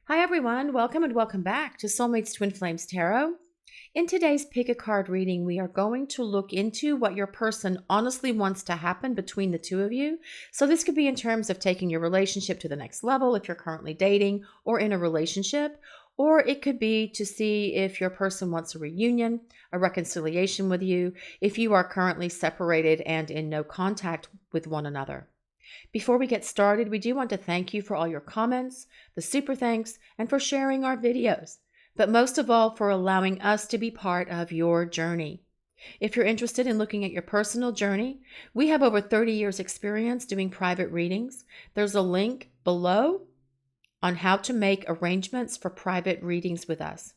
Hi everyone, welcome and welcome back to Soulmate's Twin Flames Tarot. In today's Pick a Card reading, we are going to look into what your person honestly wants to happen between the two of you. So this could be in terms of taking your relationship to the next level if you're currently dating or in a relationship, or it could be to see if your person wants a reunion, a reconciliation with you, if you are currently separated and in no contact with one another. Before we get started, we do want to thank you for all your comments, the super thanks, and for sharing our videos, but most of all for allowing us to be part of your journey. If you're interested in looking at your personal journey, we have over 30 years experience doing private readings. There's a link below on how to make arrangements for private readings with us.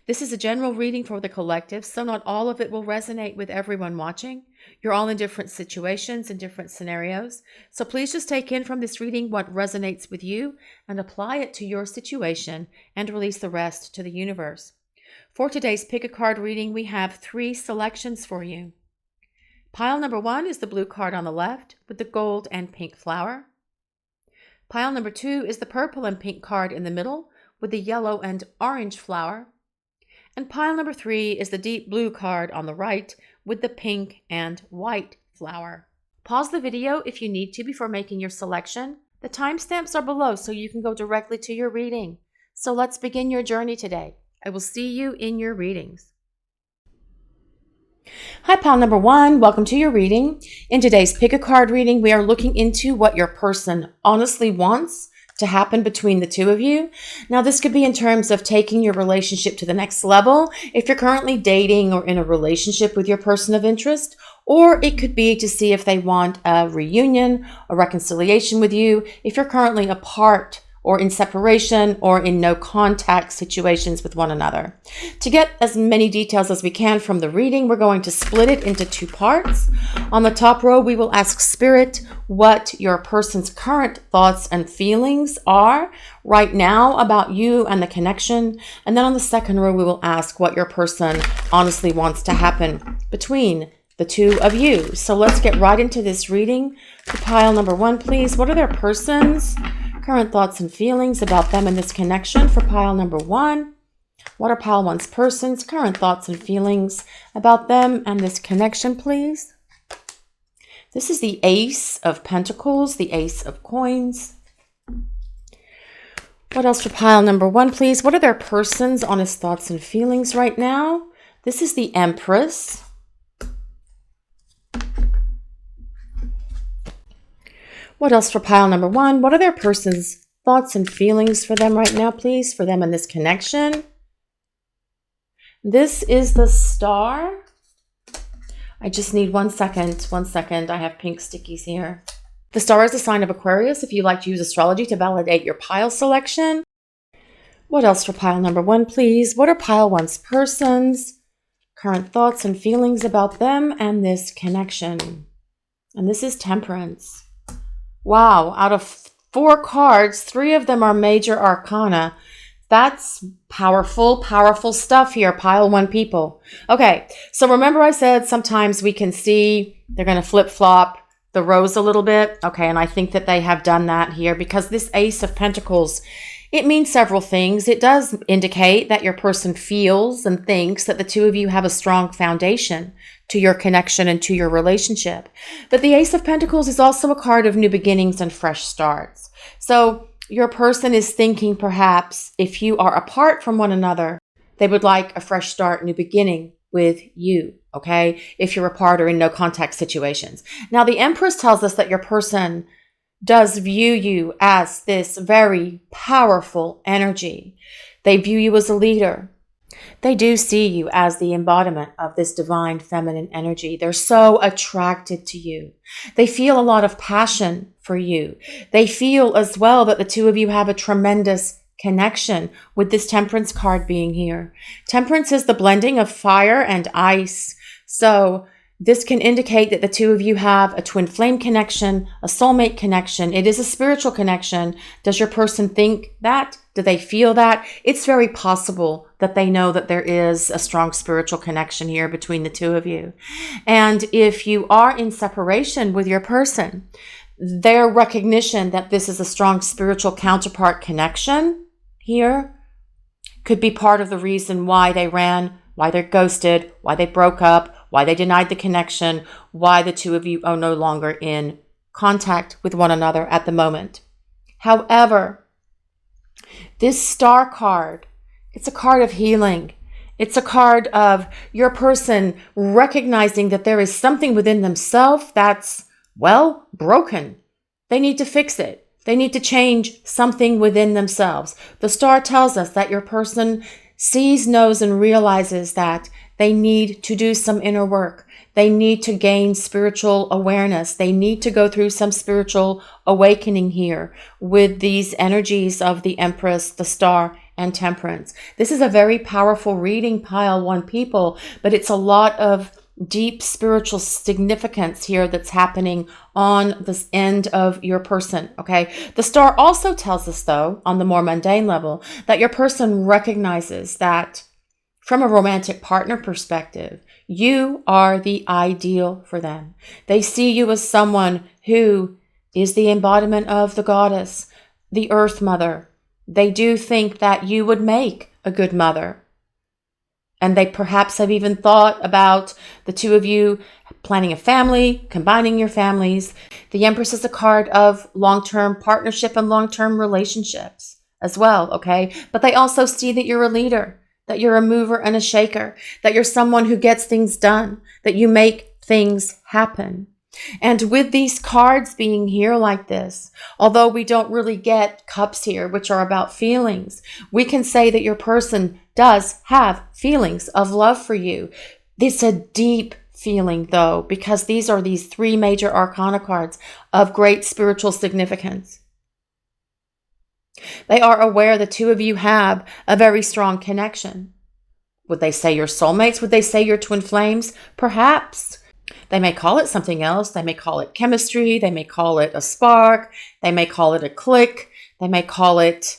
This is a general reading for the collective, so not all of it will resonate with everyone watching. You're all in different situations and different scenarios, so please just take in from this reading what resonates with you and apply it to your situation and release the rest to the universe. For today's Pick a Card reading, we have 3 selections for you. Pile number 1 is the blue card on the left with the gold and pink flower. Pile number 2 is the purple and pink card in the middle with the yellow and orange flower. And pile number 3 is the deep blue card on the right with the pink and white flower. Pause the video if you need to before making your selection. The timestamps are below so you can go directly to your reading. So let's begin your journey today. I will see you in your readings. Hi, pile number 1. Welcome to your reading. In today's Pick a Card reading, we are looking into what your person honestly wants to happen between the two of you. Now, this could be in terms of taking your relationship to the next level if you're currently dating or in a relationship with your person of interest, or it could be to see if they want a reunion, a reconciliation with you if you're currently apart or in separation or in no contact situations with one another. To get as many details as we can from the reading, we're going to split it into 2 parts. On the top row, we will ask Spirit what your person's current thoughts and feelings are right now about you and the connection. And then on the second row, we will ask what your person honestly wants to happen between the two of you. So let's get right into this reading. To pile number 1, please. What are their person's current thoughts and feelings about them and this connection for pile number 1? What are pile 1's person's current thoughts and feelings about them and this connection, please? This is the Ace of Pentacles, the Ace of Coins. What else for pile number 1, please? What are their person's honest thoughts and feelings right now? This is the Empress. What else for pile number 1? What are their person's thoughts and feelings for them right now, please? For them and this connection. This is the Star. I just need 1 second. 1 second. I have pink stickies here. The Star is a sign of Aquarius if you like to use astrology to validate your pile selection. What else for pile number 1, please? What are pile 1's person's current thoughts and feelings about them and this connection? And this is Temperance. Wow, out of 4 cards, 3 of them are major arcana. That's powerful, powerful stuff here, pile 1 people. Okay, so remember I said sometimes we can see they're going to flip-flop the rows a little bit. Okay, and I think that they have done that here because this Ace of Pentacles, it means several things. It does indicate that your person feels and thinks that the two of you have a strong foundation to your connection and to your relationship. But the Ace of Pentacles is also a card of new beginnings and fresh starts. So your person is thinking perhaps if you are apart from one another, they would like a fresh start, new beginning with you, okay? If you're apart or in no contact situations. Now, the Empress tells us that your person does view you as this very powerful energy. They view you as a leader. They do see you as the embodiment of this divine feminine energy. They're so attracted to you. They feel a lot of passion for you. They feel as well that the two of you have a tremendous connection with this Temperance card being here. Temperance is the blending of fire and ice. So this can indicate that the two of you have a twin flame connection, a soulmate connection. It is a spiritual connection. Does your person think that? Do they feel that? It's very possible that they know that there is a strong spiritual connection here between the two of you. And if you are in separation with your person, their recognition that this is a strong spiritual counterpart connection here could be part of the reason why they ran, why they're ghosted, why they broke up, why they denied the connection, why the two of you are no longer in contact with one another at the moment. However, this star card, it's a card of healing. It's a card of your person recognizing that there is something within themselves that's, well, broken. They need to fix it. They need to change something within themselves. The star tells us that your person sees, knows, and realizes that they need to do some inner work. They need to gain spiritual awareness. They need to go through some spiritual awakening here with these energies of the Empress, the Star, and Temperance. This is a very powerful reading, Pile 1 people, but it's a lot of deep spiritual significance here that's happening on this end of your person, okay? The star also tells us, though, on the more mundane level, that your person recognizes that from a romantic partner perspective, you are the ideal for them. They see you as someone who is the embodiment of the goddess, the Earth Mother. They do think that you would make a good mother. And they perhaps have even thought about the two of you planning a family, combining your families. The Empress is a card of long-term partnership and long-term relationships as well, okay? But they also see that you're a leader, that you're a mover and a shaker, that you're someone who gets things done, that you make things happen. And with these cards being here like this, although we don't really get cups here, which are about feelings, we can say that your person does have feelings of love for you. It's a deep feeling, though, because these are these 3 major arcana cards of great spiritual significance. They are aware the two of you have a very strong connection. Would they say you're soulmates? Would they say you're twin flames? Perhaps. They may call it something else. They may call it chemistry. They may call it a spark. They may call it a click. They may call it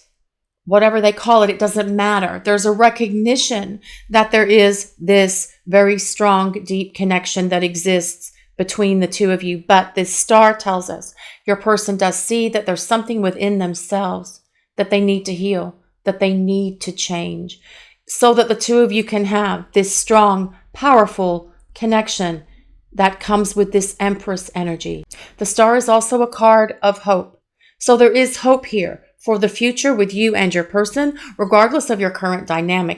whatever they call it. It doesn't matter. There's a recognition that there is this very strong, deep connection that exists between the two of you. But this star tells us your person does see that there's something within themselves that they need to heal, that they need to change, so that the two of you can have this strong, powerful connection that comes with this Empress energy. The star is also a card of hope. So there is hope here for the future with you and your person, regardless of your current dynamic.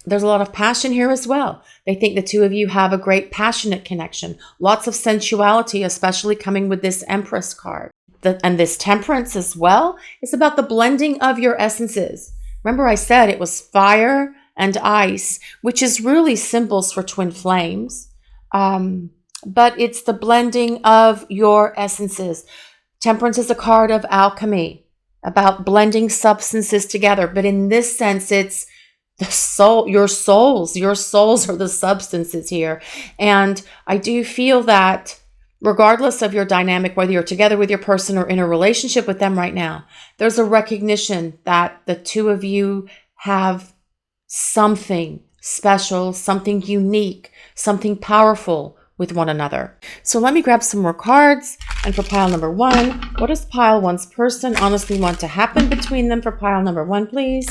There's a lot of passion here as well. They think the two of you have a great passionate connection, lots of sensuality, especially coming with this Empress card. And this Temperance as well is about the blending of your essences. Remember I said it was fire and ice, which is really symbols for twin flames. But it's the blending of your essences. Temperance is a card of alchemy, about blending substances together. But in this sense, it's the soul, your souls are the substances here. And I do feel that regardless of your dynamic, whether you're together with your person or in a relationship with them right now, there's a recognition that the two of you have something special, something unique, something powerful with one another. So let me grab some more cards. And for pile number 1, what does pile 1's person honestly want to happen between them? For pile number 1, please.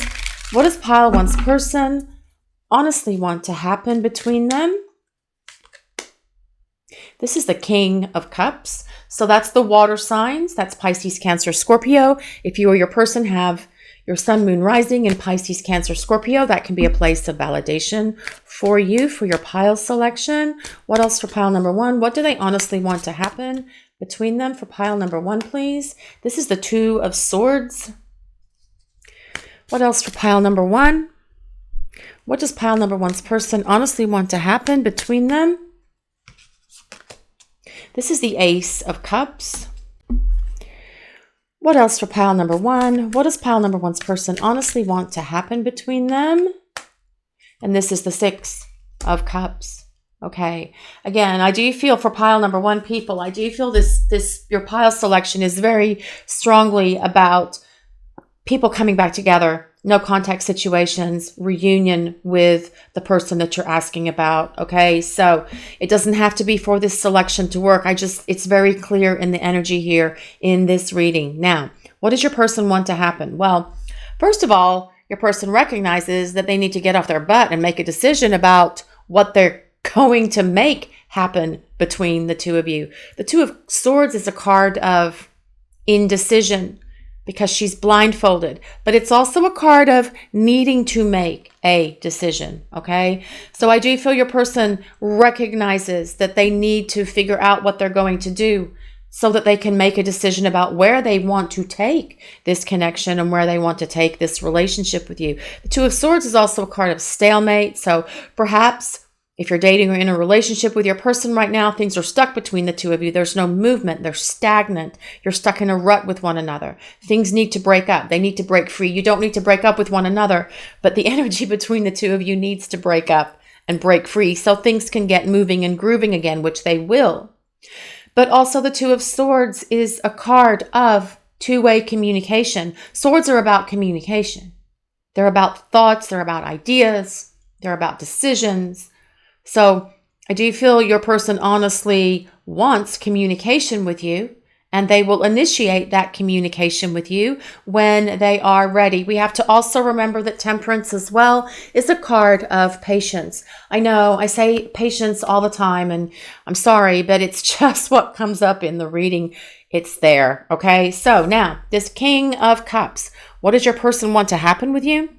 What does pile 1's person honestly want to happen between them? This is the King of Cups. So that's the water signs. That's Pisces, Cancer, Scorpio. If you or your person have your sun, moon, rising in Pisces, Cancer, Scorpio, that can be a place of validation for you, for your pile selection. What else for pile number 1? What do they honestly want to happen between them? For pile number 1, please. This is the 2 of Swords. What else for pile number 1? What does pile number 1's person honestly want to happen between them? This is the Ace of Cups. What else for pile number 1? What does pile number 1's person honestly want to happen between them? And this is the 6 of Cups. Okay. Again, I do feel for pile number 1 people, I do feel this your pile selection is very strongly about people coming back together, no contact situations, reunion with the person that you're asking about. Okay. So it doesn't have to be for this selection to work. It's very clear in the energy here in this reading. Now, what does your person want to happen? Well, first of all, your person recognizes that they need to get off their butt and make a decision about what they're going to make happen between the two of you. The Two of Swords is a card of indecision because she's blindfolded, but it's also a card of needing to make a decision, okay? So I do feel your person recognizes that they need to figure out what they're going to do so that they can make a decision about where they want to take this connection and where they want to take this relationship with you. The Two of Swords is also a card of stalemate. So perhaps if you're dating or in a relationship with your person right now, things are stuck between the two of you. There's no movement. They're stagnant. You're stuck in a rut with one another. Things need to break up. They need to break free. You don't need to break up with one another, but the energy between the two of you needs to break up and break free so things can get moving and grooving again, which they will. But also the Two of Swords is a card of two-way communication. Swords are about communication. They're about thoughts. They're about ideas. They're about decisions. So I do feel your person honestly wants communication with you, and they will initiate that communication with you when they are ready. We have to also remember that Temperance as well is a card of patience. I know I say patience all the time, and I'm sorry, but it's just what comes up in the reading. It's there, okay? So now, this King of Cups, what does your person want to happen with you?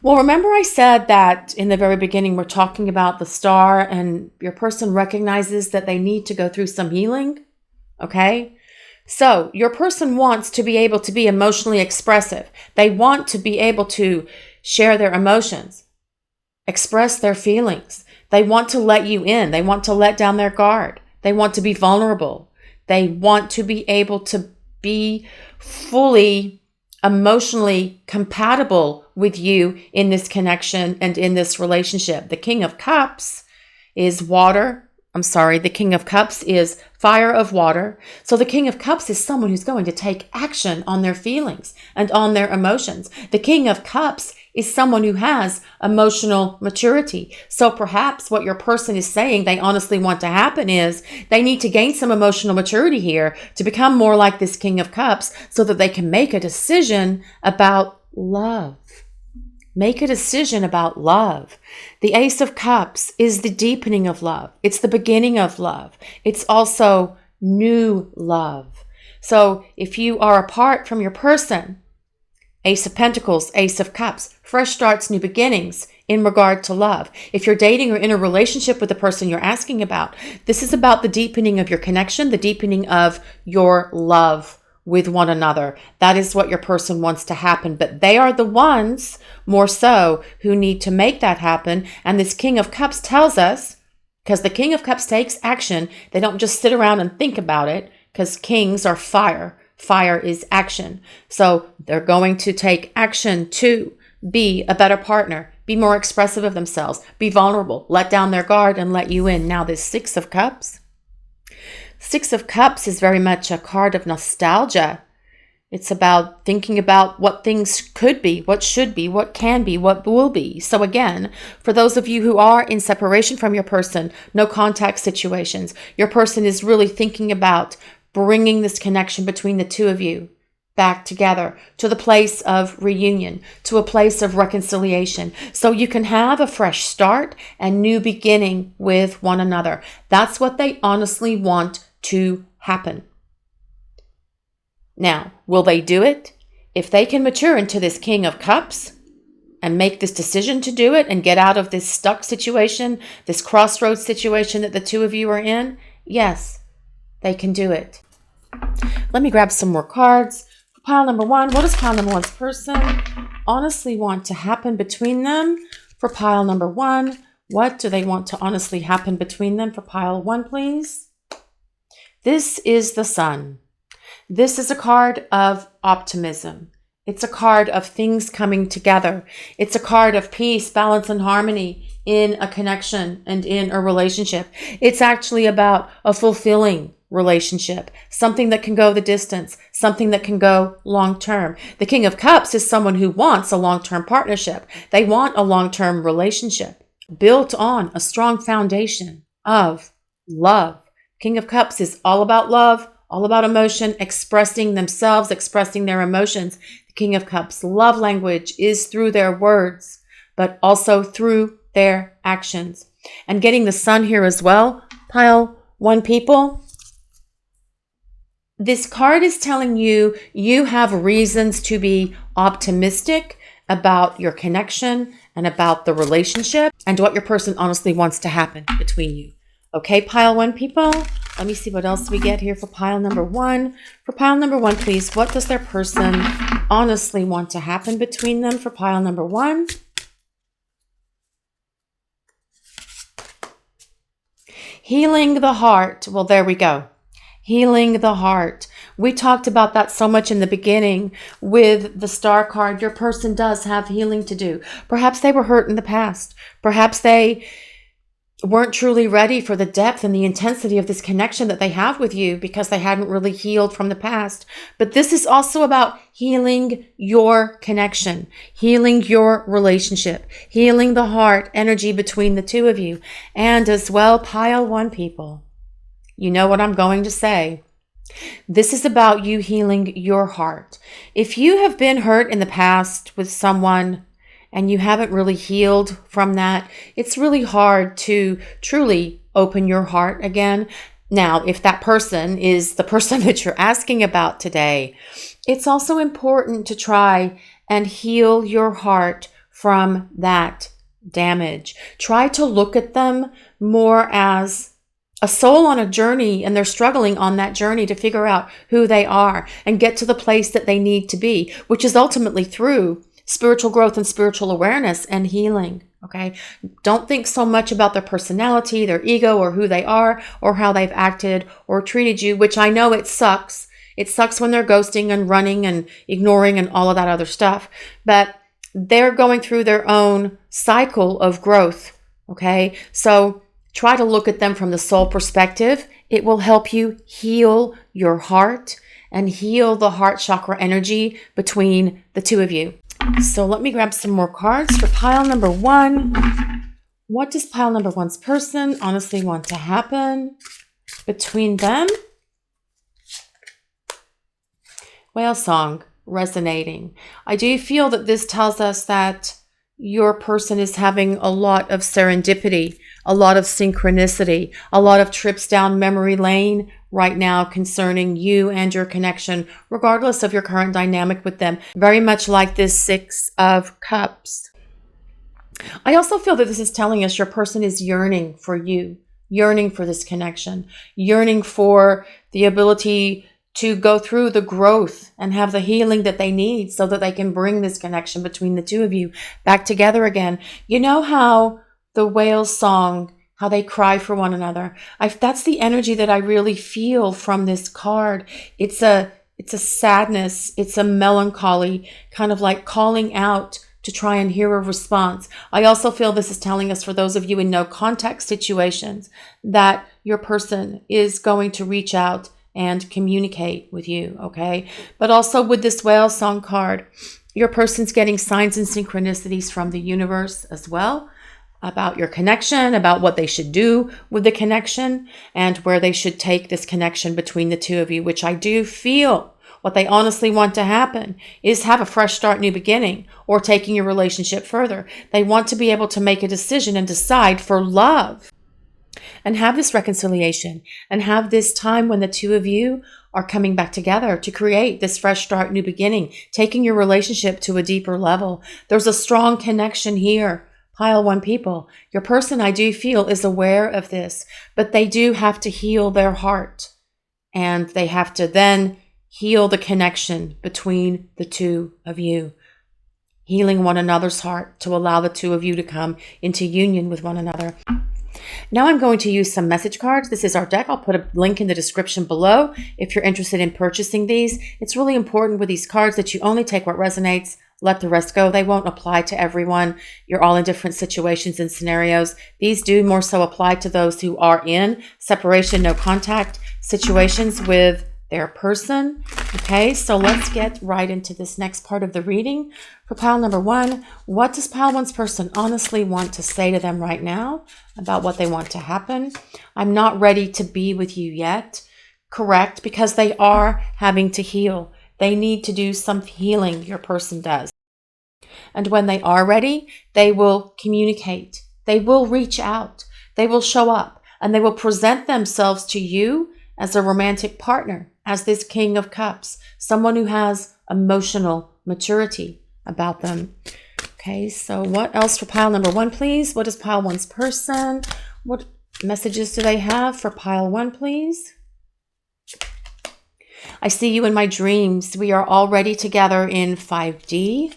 Well, remember I said that in the very beginning, we're talking about the Star and your person recognizes that they need to go through some healing. Okay. So your person wants to be able to be emotionally expressive. They want to be able to share their emotions, express their feelings. They want to let you in. They want to let down their guard. They want to be vulnerable. They want to be able to be fully emotionally compatible with you in this connection and in this relationship. The King of Cups is water. The King of Cups is fire of water. So the King of Cups is someone who's going to take action on their feelings and on their emotions. The King of Cups is someone who has emotional maturity. So perhaps what your person is saying they honestly want to happen is they need to gain some emotional maturity here to become more like this King of Cups so that they can make a decision about love. Make a decision about love. The Ace of Cups is the deepening of love. It's the beginning of love. It's also new love. So if you are apart from your person, Ace of Pentacles, Ace of Cups, fresh starts, new beginnings in regard to love. If you're dating or in a relationship with the person you're asking about, this is about the deepening of your connection, the deepening of your love with one another. That is what your person wants to happen, but they are the ones more so who need to make that happen. And this King of Cups tells us, because the King of Cups takes action, they don't just sit around and think about it, because kings are fire. Fire is action. So they're going to take action to be a better partner, be more expressive of themselves, be vulnerable, let down their guard and let you in. Now this Six of Cups. Six of Cups is very much a card of nostalgia. It's about thinking about what things could be, what should be, what can be, what will be. So again, for those of you who are in separation from your person, no contact situations, your person is really thinking about bringing this connection between the two of you back together to the place of reunion, to a place of reconciliation, so you can have a fresh start and new beginning with one another. That's what they honestly want to happen. Now, will they do it? If they can mature into this King of Cups and make this decision to do it and get out of this stuck situation, this crossroads situation that the two of you are in, yes, they can do it. Let me grab some more cards. For pile number one, what does pile number one's person honestly want to happen between them? For pile number one, what do they want to honestly happen between them? For pile one, please. This is the Sun. This is a card of optimism. It's a card of things coming together. It's a card of peace, balance, and harmony in a connection and in a relationship. It's actually about a fulfilling relationship, something that can go the distance, something that can go long term. The King of Cups is someone who wants a long-term partnership. They want a long-term relationship built on a strong foundation of love. King of Cups is all about love, all about emotion, expressing themselves, expressing their emotions. The King of Cups. Love language is through their words, but also through their actions. And getting the Sun here as well, pile 1 people. This card is telling you you have reasons to be optimistic about your connection and about the relationship and what your person honestly wants to happen between you. Okay, pile 1 people. Let me see what else we get here for pile number 1. For pile number 1, please, what does their person honestly want to happen between them for pile number 1? Healing the heart. Well, there we go. Healing the heart. We talked about that so much in the beginning with the Star card. Your person does have healing to do. Perhaps they were hurt in the past. Perhaps they weren't truly ready for the depth and the intensity of this connection that they have with you because they hadn't really healed from the past. But this is also about healing your connection, healing your relationship, healing the heart energy between the two of you. And as well, pile 1 people. You know what I'm going to say. This is about you healing your heart. If you have been hurt in the past with someone and you haven't really healed from that, it's really hard to truly open your heart again. Now, if that person is the person that you're asking about today, it's also important to try and heal your heart from that damage. Try to look at them more as a soul on a journey, and they're struggling on that journey to figure out who they are and get to the place that they need to be, which is ultimately through spiritual growth and spiritual awareness and healing. Okay. Don't think so much about their personality, their ego, or who they are, or how they've acted or treated you, which I know it sucks. It sucks when they're ghosting and running and ignoring and all of that other stuff, but they're going through their own cycle of growth. Okay. So try to look at them from the soul perspective. It will help you heal your heart and heal the heart chakra energy between the two of you. So let me grab some more cards for pile number 1. What does pile number 1's person honestly want to happen between them? Whale song resonating. I do feel that this tells us that your person is having a lot of serendipity, a lot of synchronicity, a lot of trips down memory lane right now concerning you and your connection, regardless of your current dynamic with them. Very much like this 6 of Cups. I also feel that this is telling us your person is yearning for you, yearning for this connection, yearning for the ability to go through the growth and have the healing that they need so that they can bring this connection between the two of you back together again. You know how the whale's song, how they cry for one another. That's the energy that I really feel from this card. It's a sadness. It's a melancholy, kind of like calling out to try and hear a response. I also feel this is telling us, for those of you in no contact situations, that your person is going to reach out and communicate with you, okay? But also with this whale song card, your person's getting signs and synchronicities from the universe as well about your connection, about what they should do with the connection, and where they should take this connection between the two of you, which I do feel what they honestly want to happen is have a fresh start, new beginning, or taking your relationship further. They want to be able to make a decision and decide for love and have this reconciliation and have this time when the two of you are coming back together to create this fresh start, new beginning, taking your relationship to a deeper level. There's a strong connection here. Pile 1 people. Your person, I do feel, is aware of this, but they do have to heal their heart, and they have to then heal the connection between the two of you, healing one another's heart to allow the two of you to come into union with one another. Now I'm going to use some message cards. This is our deck. I'll put a link in the description below if you're interested in purchasing these. It's really important with these cards that you only take what resonates, let the rest go. They won't apply to everyone. You're all in different situations and scenarios. These do more so apply to those who are in separation, no contact situations with their person. Okay, so let's get right into this next part of the reading. For pile number 1, what does pile 1's person honestly want to say to them right now about what they want to happen? I'm not ready to be with you yet. Correct, because they are having to heal. They need to do some healing, your person does. And when they are ready, they will communicate. They will reach out. They will show up, and they will present themselves to you as a romantic partner, as this King of Cups, someone who has emotional maturity about them. Okay, so what else for pile number 1, please? What is pile 1's person? What messages do they have for pile 1, please? I see you in my dreams. We are already together in 5D.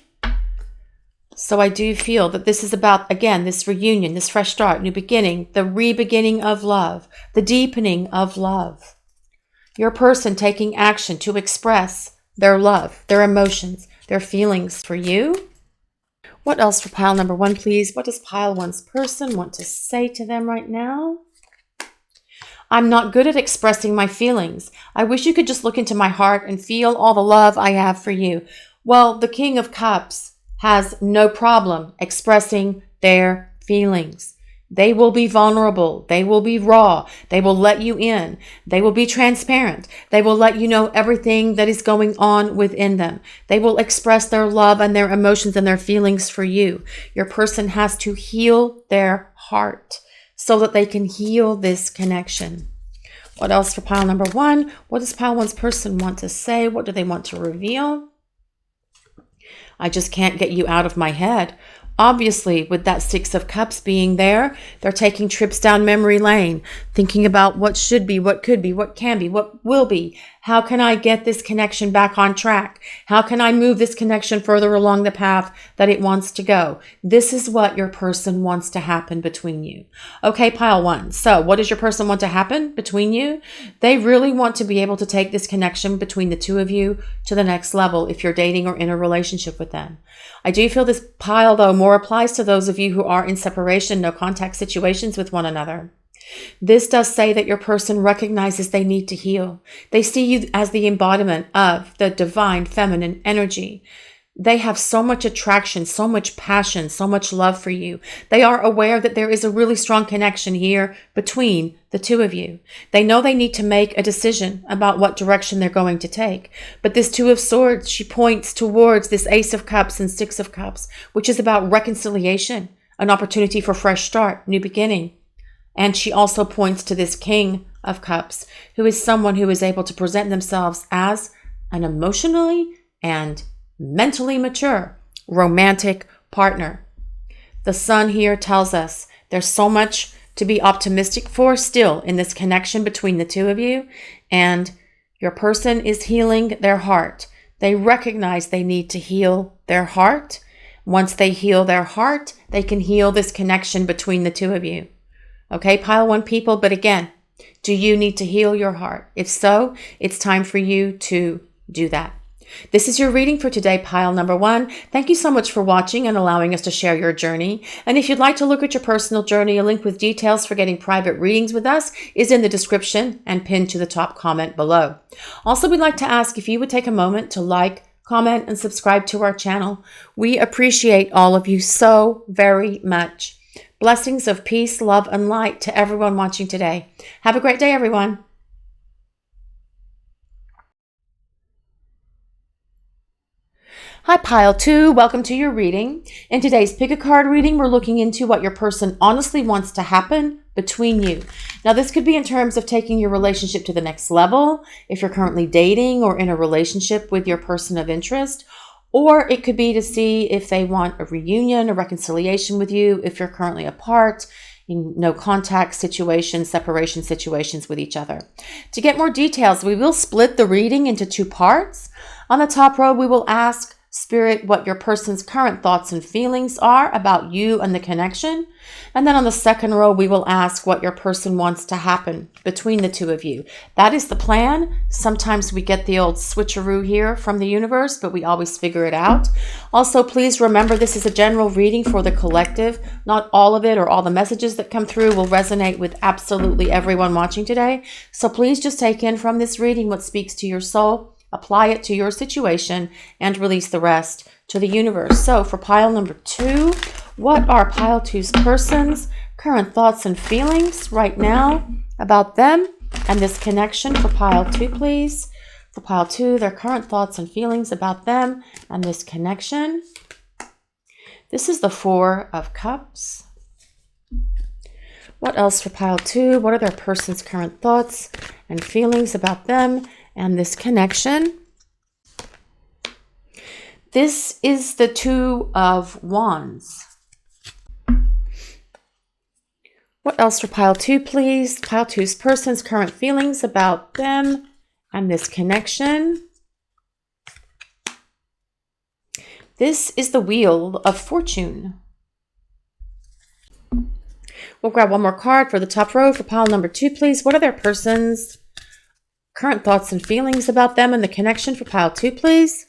So I do feel that this is about, again, this reunion, this fresh start, new beginning, the re-beginning of love, the deepening of love. Your person taking action to express their love, their emotions, their feelings for you. What else for pile number 1, please? What does pile 1's person want to say to them right now? I'm not good at expressing my feelings. I wish you could just look into my heart and feel all the love I have for you. Well, the King of Cups has no problem expressing their feelings. They will be vulnerable. They will be raw. They will let you in. They will be transparent. They will let you know everything that is going on within them. They will express their love and their emotions and their feelings for you. Your person has to heal their heart so that they can heal this connection. What else for pile number 1? What does pile 1's person want to say? What do they want to reveal? I just can't get you out of my head. Obviously, with that 6 of Cups being there, they're taking trips down memory lane, thinking about what should be, what could be, what can be, what will be. How can I get this connection back on track? How can I move this connection further along the path that it wants to go? This is what your person wants to happen between you. Okay, pile 1. So what does your person want to happen between you? They really want to be able to take this connection between the two of you to the next level if you're dating or in a relationship with them. I do feel this pile, though, more applies to those of you who are in separation, no contact situations with one another. This does say that your person recognizes they need to heal. They see you as the embodiment of the divine feminine energy. They have so much attraction, so much passion, so much love for you. They are aware that there is a really strong connection here between the two of you. They know they need to make a decision about what direction they're going to take. But this 2 of Swords, she points towards this Ace of Cups and 6 of Cups, which is about reconciliation, an opportunity for fresh start, new beginning. And she also points to this King of Cups, who is someone who is able to present themselves as an emotionally and mentally mature romantic partner. The Sun here tells us there's so much to be optimistic for still in this connection between the two of you, and your person is healing their heart. They recognize they need to heal their heart. Once they heal their heart, they can heal this connection between the two of you. Okay, pile 1 people, but again, do you need to heal your heart? If so, it's time for you to do that. This is your reading for today, pile number 1. Thank you so much for watching and allowing us to share your journey. And if you'd like to look at your personal journey, a link with details for getting private readings with us is in the description and pinned to the top comment below. Also, we'd like to ask if you would take a moment to like, comment, and subscribe to our channel. We appreciate all of you so very much. Blessings of peace, love, and light to everyone watching today. Have a great day, everyone. Hi, pile 2. Welcome to your reading. In today's pick a card reading, we're looking into what your person honestly wants to happen between you. Now, this could be in terms of taking your relationship to the next level, if you're currently dating or in a relationship with your person of interest, or it could be to see if they want a reunion, a reconciliation with you, if you're currently apart, in no contact situations, separation situations with each other. To get more details, we will split the reading into 2 parts. On the top row, we will ask Spirit what your person's current thoughts and feelings are about you and the connection. And then on the second row, we will ask what your person wants to happen between the two of you. That is the plan. Sometimes we get the old switcheroo here from the universe, but we always figure it out. Also, please remember this is a general reading for the collective. Not all of it or all the messages that come through will resonate with absolutely everyone watching today. So please just take in from this reading what speaks to your soul, apply it to your situation, and release the rest to the universe. So for pile number 2, what are pile 2's person's current thoughts and feelings right now about them and this connection for pile 2, please? For pile 2, their current thoughts and feelings about them and this connection. This is the 4 of Cups. What else for pile 2? What are their person's current thoughts and feelings about them and this connection? This is the 2 of Wands. What else for pile 2, please? Pile 2's person's current feelings about them and this connection. This is the Wheel of Fortune. We'll grab one more card for the top row for pile number 2, please. What are their person's current thoughts and feelings about them and the connection for pile 2, please?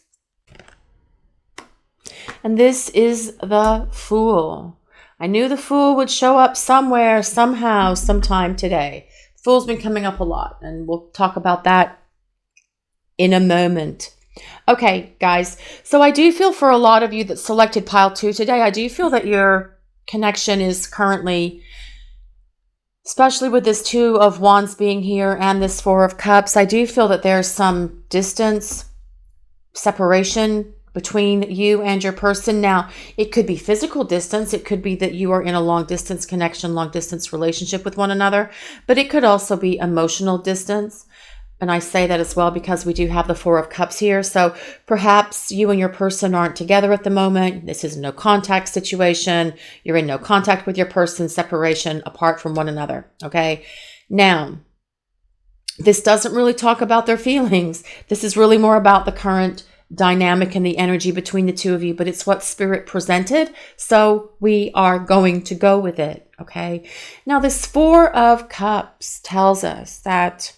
And this is the Fool. I knew the Fool would show up somewhere, somehow, sometime today. Fool's been coming up a lot, and we'll talk about that in a moment. Okay, guys, so I do feel for a lot of you that selected pile 2 today, I do feel that your connection is currently, especially with this 2 of Wands being here and this 4 of Cups, I do feel that there's some distance, separation between you and your person. Now, it could be physical distance. It could be that you are in a long distance connection, long distance relationship with one another, but it could also be emotional distance. And I say that as well because we do have the 4 of Cups here. So perhaps you and your person aren't together at the moment. This is a no contact situation. You're in no contact with your person, separation, apart from one another. Okay. Now, this doesn't really talk about their feelings. This is really more about the current dynamic and the energy between the 2 of you, but it's what Spirit presented. So we are going to go with it. Okay. Now, this 4 of Cups tells us that,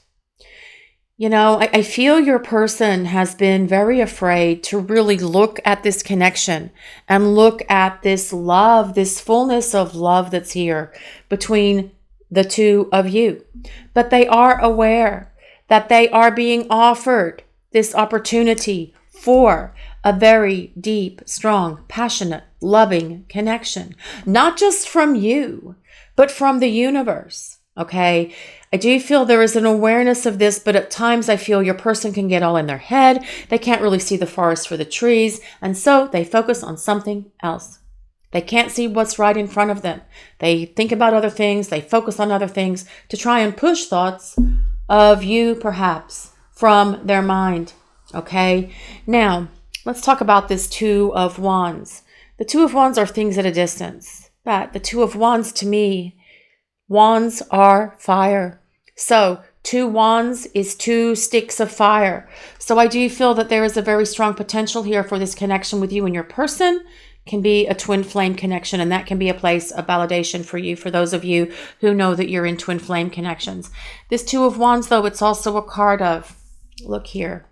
you know, I feel your person has been very afraid to really look at this connection and look at this love, this fullness of love that's here between the 2 of you. But they are aware that they are being offered this opportunity for a very deep, strong, passionate, loving connection, not just from you, but from the universe. Okay. I do feel there is an awareness of this, but at times I feel your person can get all in their head. They can't really see the forest for the trees. And so they focus on something else. They can't see what's right in front of them. They think about other things. They focus on other things to try and push thoughts of you, perhaps, from their mind. Okay. Now, let's talk about this 2 of Wands. The 2 of Wands are things at a distance, but the 2 of Wands, to me, wands are fire. So 2 wands is 2 sticks of fire. So I do feel that there is a very strong potential here for this connection with you and your person. Can be a twin flame connection, and that can be a place of validation for you, for those of you who know that you're in twin flame connections. This 2 of Wands, though, it's also a card of, look here,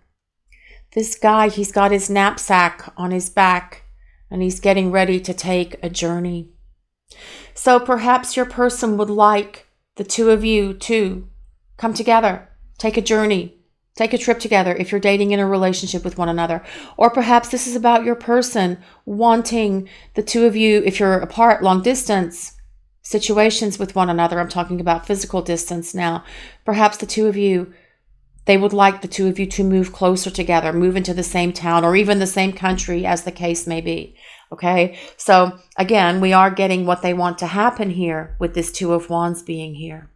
this guy, he's got his knapsack on his back and he's getting ready to take a journey. So perhaps your person would like the 2 of you to come together, take a journey, take a trip together if you're dating in a relationship with one another. Or perhaps this is about your person wanting the 2 of you, if you're apart, long distance situations with one another. I'm talking about physical distance now. Perhaps the 2 of you, they would like the 2 of you to move closer together, move into the same town or even the same country, as the case may be. Okay. So again, we are getting what they want to happen here with this 2 of Wands being here.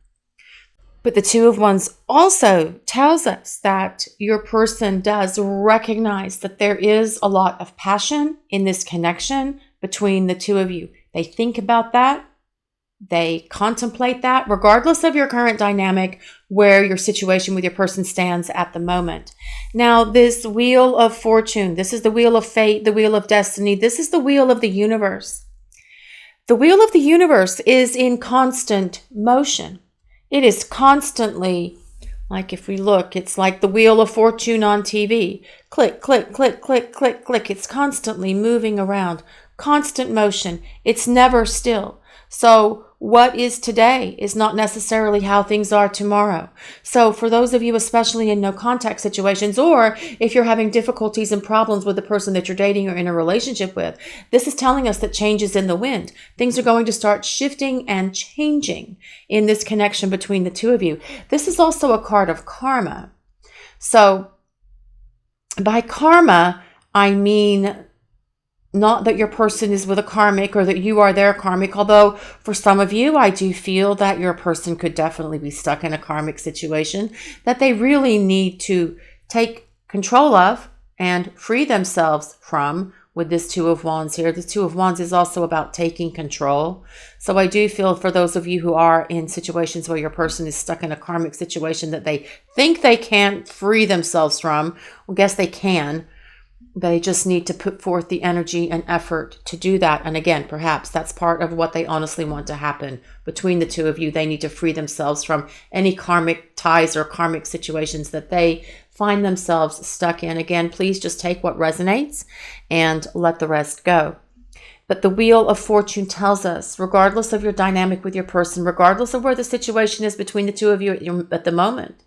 But the 2 of Wands also tells us that your person does recognize that there is a lot of passion in this connection between the 2 of you. They think about that. They contemplate that, regardless of your current dynamic, where your situation with your person stands at the moment. Now, this Wheel of Fortune, this is the Wheel of Fate, the Wheel of Destiny. This is the Wheel of the Universe. The Wheel of the Universe is in constant motion. It is constantly, like if we look, it's like the Wheel of Fortune on TV. Click, click, click, click, click, click. It's constantly moving around, constant motion. It's never still. So what is today is not necessarily how things are tomorrow. So for those of you, especially in no contact situations, or if you're having difficulties and problems with the person that you're dating or in a relationship with, this is telling us that change is in the wind. Things are going to start shifting and changing in this connection between the 2 of you. This is also a card of karma. So By karma, I mean not that your person is with a karmic or that you are their karmic, although for some of you, I do feel that your person could definitely be stuck in a karmic situation that they really need to take control of and free themselves from with this Two of Wands here. The Two of Wands is also about taking control. So I do feel for those of you who are in situations where your person is stuck in a karmic situation that they think they can't free themselves from, well, guess they can. They just need to put forth the energy and effort to do that. And again, perhaps that's part of what they honestly want to happen between the two of you. They need to free themselves from any karmic ties or karmic situations that they find themselves stuck in. Again, please just take what resonates and let the rest go. But the Wheel of Fortune tells us, regardless of your dynamic with your person, regardless of where the situation is between the two of you at the moment,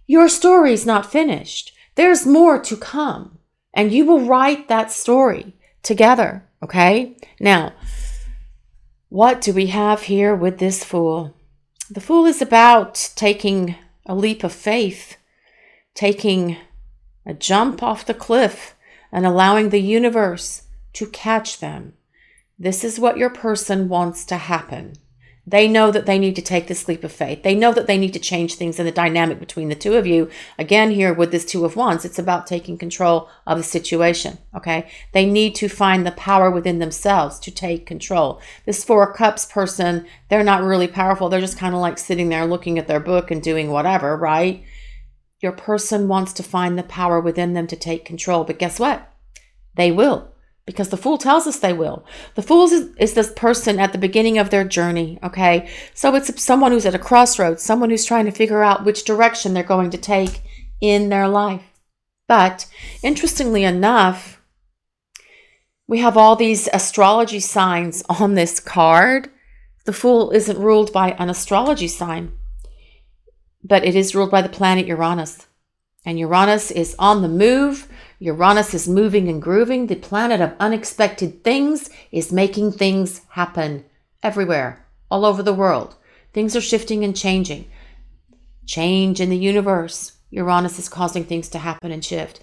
your story's not finished. There's more to come. And you will write that story together, okay? Now, what do we have here with this Fool? The Fool is about taking a leap of faith, taking a jump off the cliff and allowing the universe to catch them. This is what your person wants to happen. They know that they need to take this leap of faith. They know that they need to change things in the dynamic between the two of you. Again, here with this Two of Wands, it's about taking control of the situation, okay? They need to find the power within themselves to take control. This Four of Cups person, they're not really powerful. They're just kind of like sitting there looking at their book and doing whatever, right? Your person wants to find the power within them to take control. But guess what? They will. Because the Fool tells us they will. The Fool is this person at the beginning of their journey, okay? So it's someone who's at a crossroads, someone who's trying to figure out which direction they're going to take in their life. But interestingly enough, we have all these astrology signs on this card. The Fool isn't ruled by an astrology sign, but it is ruled by the planet Uranus. And Uranus is on the move. Uranus is moving and grooving. The planet of unexpected things is making things happen everywhere, all over the world. Things are shifting and changing. Change in the universe. Uranus is causing things to happen and shift.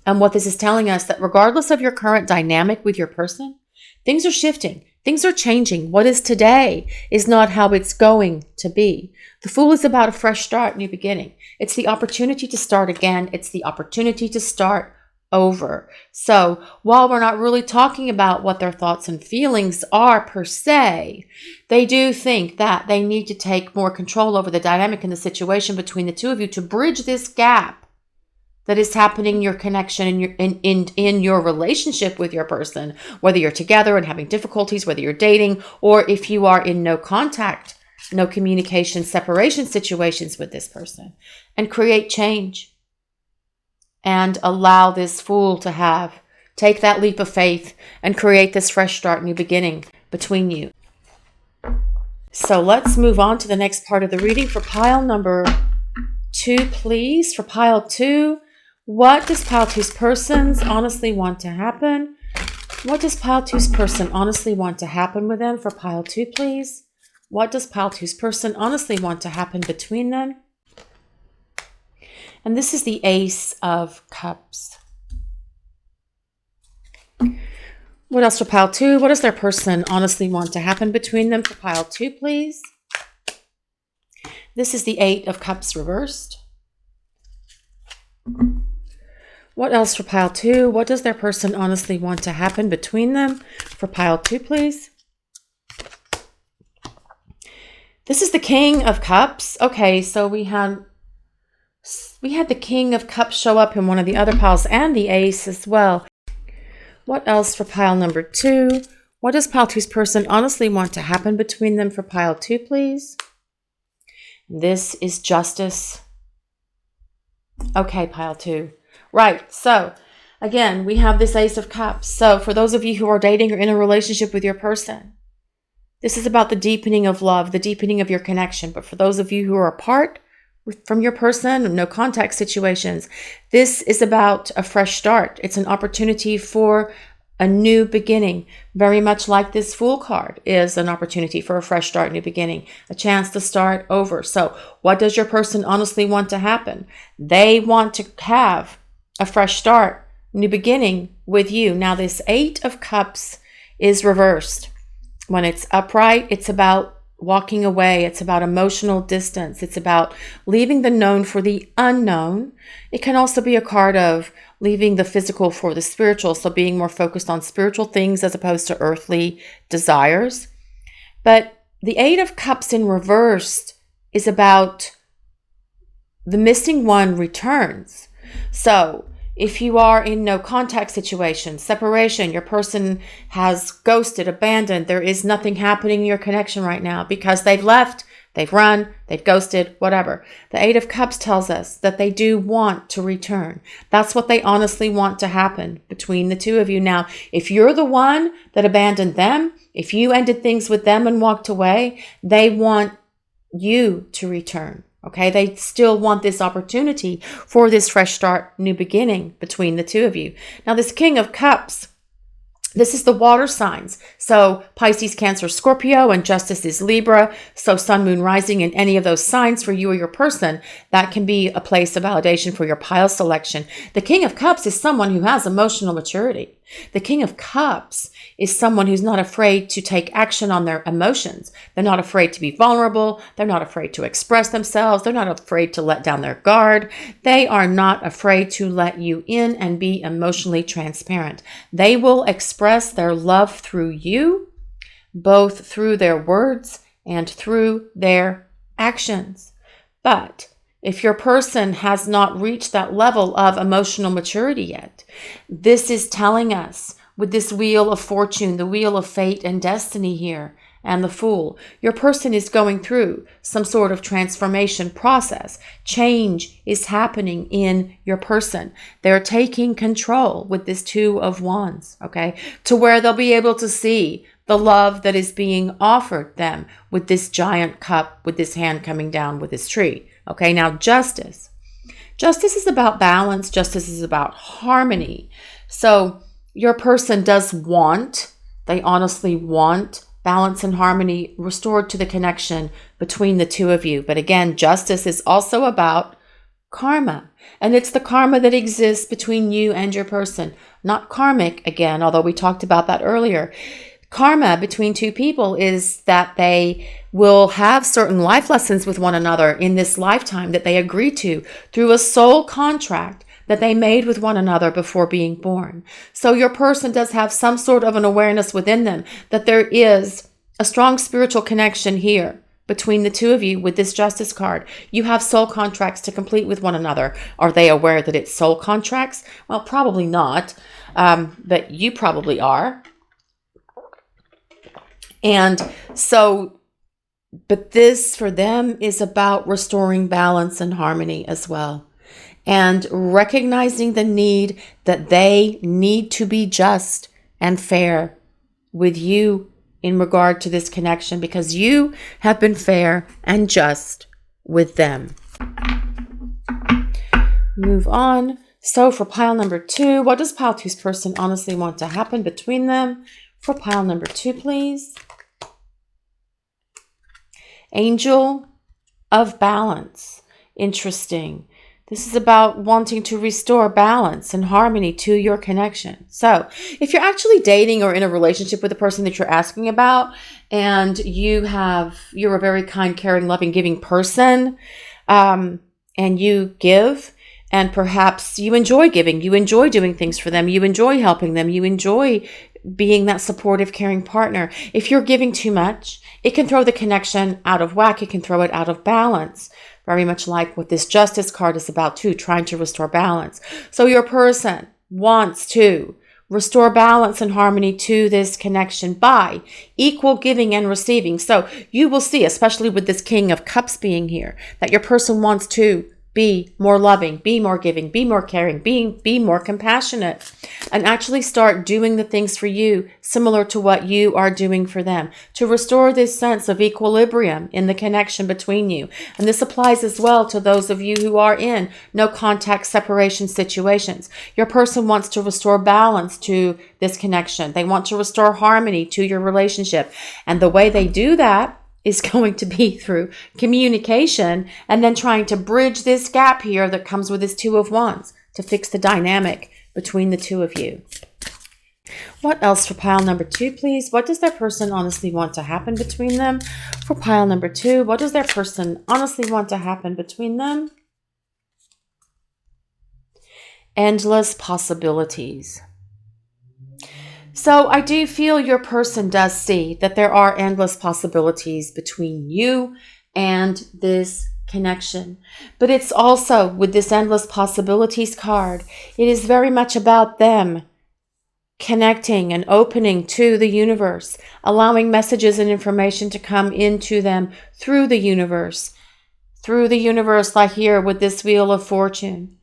And what this is telling us that regardless of your current dynamic with your person, things are shifting. Things are changing. What is today is not how it's going to be. The Fool is about a fresh start, new beginning. It's the opportunity to start again. It's the opportunity to start over. So while we're not really talking about what their thoughts and feelings are per se, they do think that they need to take more control over the dynamic and the situation between the two of you to bridge this gap that is happening in your connection in your relationship with your person, whether you're together and having difficulties, whether you're dating, or if you are in no contact, no communication, separation situations with this person, and create change. And allow this Fool to take that leap of faith and create this fresh start, new beginning between you. So let's move on to the next part of the reading for pile number 2, please. For pile 2, what does pile 2's persons honestly want to happen? What does pile 2's person honestly want to happen with them? For pile 2, please. What does pile 2's person honestly want to happen between them? And this is the Ace of Cups. What else for pile 2? What does their person honestly want to happen between them? For pile 2, please. This is the Eight of Cups reversed. What else for pile 2? What does their person honestly want to happen between them? For pile 2, please. This is the King of Cups. Okay, so we had the King of Cups show up in one of the other piles and the Ace as well. What else for pile number 2? What does pile 2's person honestly want to happen between them? For pile 2, please. This is Justice. Okay, pile 2. Right, so again, we have this Ace of Cups. So for those of you who are dating or in a relationship with your person, this is about the deepening of love, the deepening of your connection. But for those of you who are apart from your person, no contact situations, this is about a fresh start. It's an opportunity for a new beginning, very much like this Fool card is an opportunity for a fresh start, new beginning, a chance to start over. So what does your person honestly want to happen? They want to have a fresh start, new beginning with you. Now, this Eight of Cups is reversed. When it's upright, it's about walking away. It's about emotional distance. It's about leaving the known for the unknown. It can also be a card of leaving the physical for the spiritual, so being more focused on spiritual things as opposed to earthly desires. But the Eight of Cups in reversed is about the missing one returns. So if you are in no contact situation, separation, your person has ghosted, abandoned, there is nothing happening in your connection right now because they've left, they've run, they've ghosted, whatever. The Eight of Cups tells us that they do want to return. That's what they honestly want to happen between the two of you. Now, if you're the one that abandoned them, if you ended things with them and walked away, they want you to return. Okay, they still want this opportunity for this fresh start, new beginning between the two of you. Now, this King of Cups, this is the water signs. So Pisces, Cancer, Scorpio, and Justice is Libra. So Sun, Moon, Rising in any of those signs for you or your person, that can be a place of validation for your pile selection. The King of Cups is someone who has emotional maturity. The King of Cups is someone who's not afraid to take action on their emotions. They're not afraid to be vulnerable. They're not afraid to express themselves. They're not afraid to let down their guard. They are not afraid to let you in and be emotionally transparent. They will express their love through you, both through their words and through their actions. But if your person has not reached that level of emotional maturity yet, this is telling us with this Wheel of Fortune, the Wheel of Fate and Destiny here, and the Fool, your person is going through some sort of transformation process. Change is happening in your person. They're taking control with this Two of Wands, okay, to where they'll be able to see the love that is being offered them with this giant cup, with this hand coming down with this tree. Okay, now Justice. Justice is about balance. Justice is about harmony. So your person does want, they honestly want balance and harmony restored to the connection between the two of you. But again, justice is also about karma. And it's the karma that exists between you and your person. Not karmic, again, although we talked about that earlier. Karma between two people is that they will have certain life lessons with one another in this lifetime that they agree to through a soul contract that they made with one another before being born. So your person does have some sort of an awareness within them that there is a strong spiritual connection here between the two of you with this Justice card. You have soul contracts to complete with one another. Are they aware that it's soul contracts? Well, probably not, but you probably are. And so, but this for them is about restoring balance and harmony as well. And recognizing the need that they need to be just and fair with you in regard to this connection because you have been fair and just with them. Move on. So for pile number 2, what does pile 2's person honestly want to happen between them? For pile number 2, please. Angel of Balance. Interesting. This is about wanting to restore balance and harmony to your connection. So if you're actually dating or in a relationship with the person that you're asking about, and you're a very kind, caring, loving, giving person, and you give, and perhaps you enjoy giving, you enjoy doing things for them, you enjoy helping them, you enjoy being that supportive, caring partner. If you're giving too much, it can throw the connection out of whack. It can throw it out of balance. Very much like what this Justice card is about too, trying to restore balance. So your person wants to restore balance and harmony to this connection by equal giving and receiving. So you will see, especially with this King of Cups being here, that your person wants to be more loving, be more giving, be more caring, be more compassionate, and actually start doing the things for you similar to what you are doing for them to restore this sense of equilibrium in the connection between you. And this applies as well to those of you who are in no contact separation situations. Your person wants to restore balance to this connection. They want to restore harmony to your relationship. And the way they do that is going to be through communication and then trying to bridge this gap here that comes with this Two of Wands. to fix the dynamic between the two of you. What else for pile number 2, please? What does their person honestly want to happen between them? For pile number 2, what does their person honestly want to happen between them? Endless possibilities. So I do feel your person does see that there are endless possibilities between you and this connection. But it's also, with this endless possibilities card, it is very much about them connecting and opening to the universe, allowing messages and information to come into them through the universe. Through the universe, like here with this Wheel of Fortune.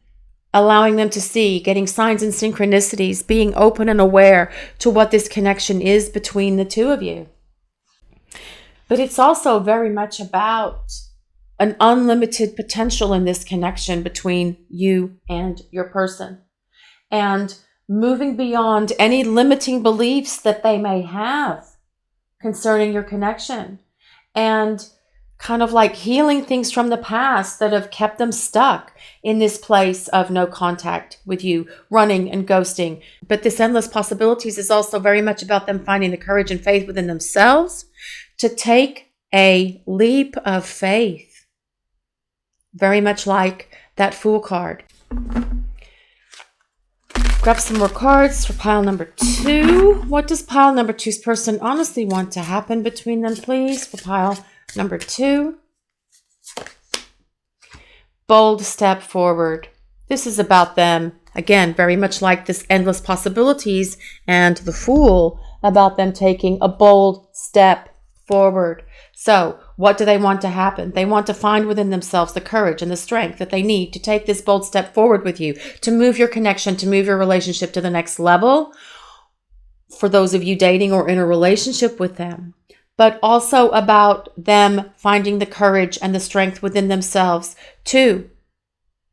Allowing them to see, getting signs and synchronicities, being open and aware to what this connection is between the two of you. But it's also very much about an unlimited potential in this connection between you and your person. And moving beyond any limiting beliefs that they may have concerning your connection. And kind of like healing things from the past that have kept them stuck in this place of no contact with you, running and ghosting. But this endless possibilities is also very much about them finding the courage and faith within themselves to take a leap of faith. Very much like that Fool card. Grab some more cards for pile number 2. What does pile number 2's person honestly want to happen between them, please? For pile number 2. Bold step forward. This is about them, again, very much like this endless possibilities and the Fool, about them taking a bold step forward. So what do they want to happen? They want to find within themselves the courage and the strength that they need to take this bold step forward with you, to move your connection, to move your relationship to the next level. For those of you dating or in a relationship with them. But also about them finding the courage and the strength within themselves to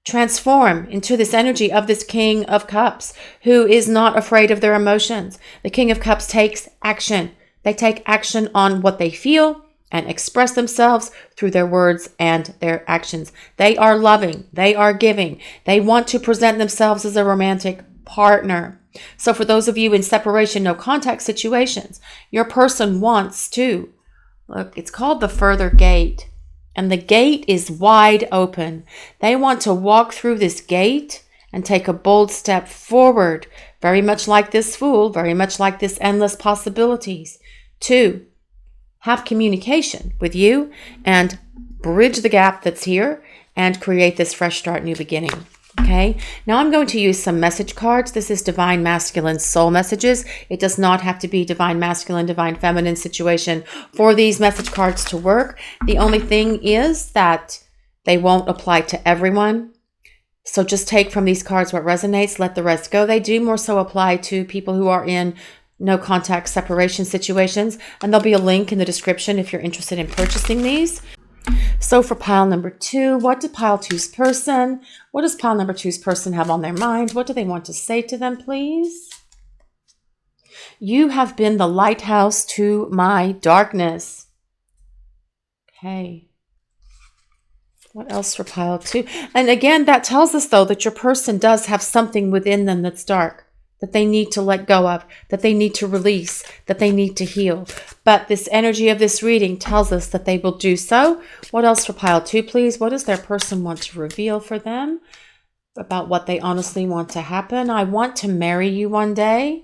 transform into this energy of this King of Cups, who is not afraid of their emotions. The King of Cups takes action. They take action on what they feel and express themselves through their words and their actions. They are loving. They are giving. They want to present themselves as a romantic partner. So for those of you in separation, no contact situations, your person wants to, look, it's called the further gate, and the gate is wide open. They want to walk through this gate and take a bold step forward, very much like this Fool, very much like this endless possibilities, to have communication with you and bridge the gap that's here and create this fresh start, new beginning. Okay, now I'm going to use some message cards. This is Divine Masculine Soul Messages. It does not have to be Divine Masculine, Divine Feminine situation for these message cards to work. The only thing is that they won't apply to everyone. So just take from these cards what resonates, let the rest go. They do more so apply to people who are in no contact separation situations. And there'll be a link in the description if you're interested in purchasing these. So for pile number 2, what does pile 2's person have on their mind? What do they want to say to them, please? You have been the lighthouse to my darkness. Okay. What else for pile 2? And again, that tells us, though, that your person does have something within them that's dark, that they need to let go of, that they need to release, that they need to heal. But this energy of this reading tells us that they will do so. What else for pile 2, please? What does their person want to reveal for them about what they honestly want to happen? I want to marry you one day.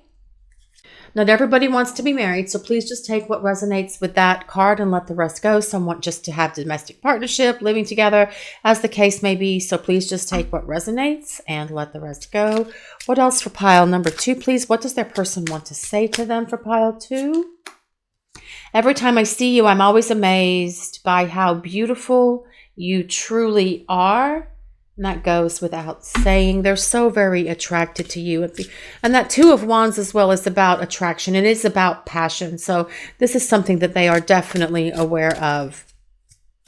Not everybody wants to be married, so please just take what resonates with that card and let the rest go. Some want just to have domestic partnership, living together, as the case may be. So please just take what resonates and let the rest go. What else for pile number 2, please? What does their person want to say to them for pile 2? Every time I see you, I'm always amazed by how beautiful you truly are. And that goes without saying. They're so very attracted to you. And that 2 of Wands as well is about attraction. It is about passion. So this is something that they are definitely aware of.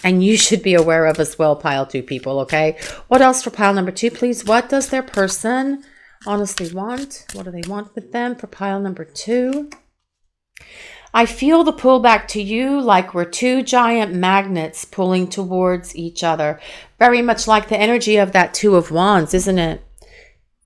And you should be aware of as well, pile 2 people, okay? What else for pile number 2, please? What does their person honestly want? What do they want with them for pile number 2? I feel the pull back to you like we're 2 giant magnets pulling towards each other. Very much like the energy of that 2 of Wands, isn't it?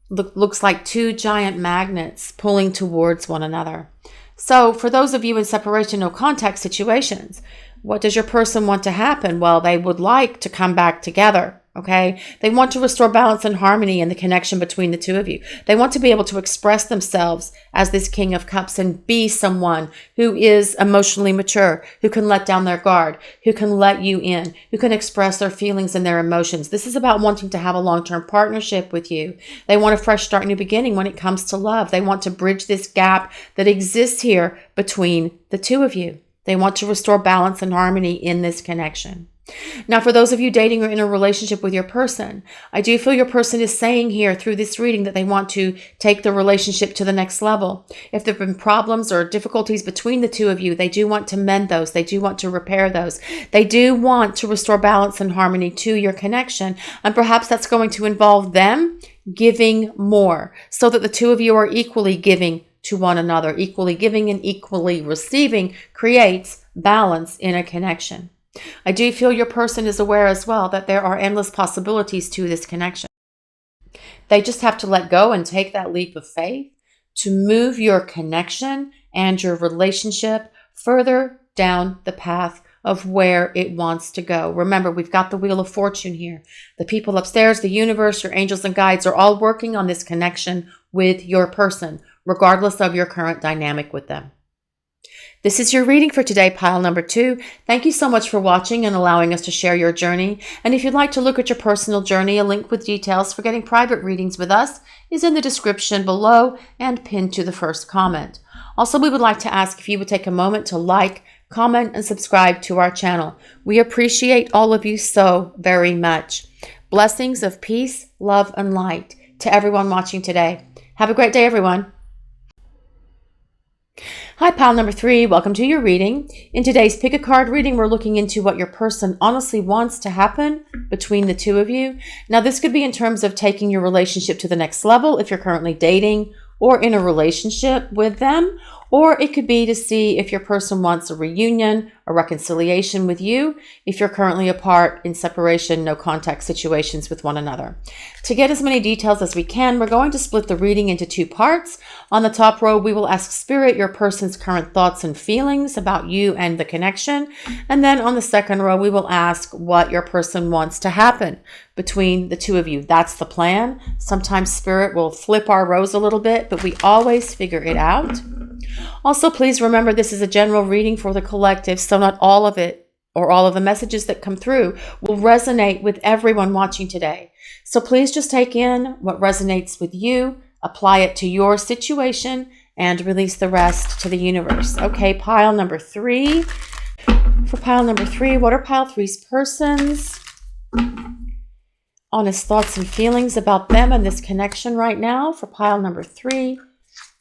Looks like two giant magnets pulling towards one another. So for those of you in separation, no contact situations, what does your person want to happen? Well, they would like to come back together. Okay. They want to restore balance and harmony in the connection between the two of you. They want to be able to express themselves as this King of Cups and be someone who is emotionally mature, who can let down their guard, who can let you in, who can express their feelings and their emotions. This is about wanting to have a long-term partnership with you. They want a fresh start, new beginning when it comes to love. They want to bridge this gap that exists here between the two of you. They want to restore balance and harmony in this connection. Now, for those of you dating or in a relationship with your person, I do feel your person is saying here through this reading that they want to take the relationship to the next level. If there have been problems or difficulties between the two of you, they do want to mend those. They do want to repair those. They do want to restore balance and harmony to your connection. And perhaps that's going to involve them giving more so that the two of you are equally giving to one another. Equally giving and equally receiving creates balance in a connection. I do feel your person is aware as well that there are endless possibilities to this connection. They just have to let go and take that leap of faith to move your connection and your relationship further down the path of where it wants to go. Remember, we've got the Wheel of Fortune here. The people upstairs, the universe, your angels and guides are all working on this connection with your person, regardless of your current dynamic with them. This is your reading for today, pile number 2. Thank you so much for watching and allowing us to share your journey. And if you'd like to look at your personal journey, a link with details for getting private readings with us is in the description below and pinned to the first comment. Also, we would like to ask if you would take a moment to like, comment, and subscribe to our channel. We appreciate all of you so very much. Blessings of peace, love, and light to everyone watching today. Have a great day, everyone. Hi, pile number 3. Welcome to your reading. In today's pick a card reading, we're looking into what your person honestly wants to happen between the two of you. Now, this could be in terms of taking your relationship to the next level if you're currently dating or in a relationship with them, or it could be to see if your person wants a reunion, a reconciliation with you, if you're currently apart, in separation, no contact situations with one another. To get as many details as we can, we're going to split the reading into 2 parts. On the top row, we will ask Spirit your person's current thoughts and feelings about you and the connection. And then on the second row, we will ask what your person wants to happen between the two of you. That's the plan. Sometimes Spirit will flip our rows a little bit, but we always figure it out. Also, please remember this is a general reading for the collective, so not all of it or all of the messages that come through will resonate with everyone watching today. So please just take in what resonates with you, apply it to your situation, and release the rest to the universe. Okay, pile number 3. For pile number 3, what are pile 3's persons' honest thoughts and feelings about them and this connection right now? For pile number 3,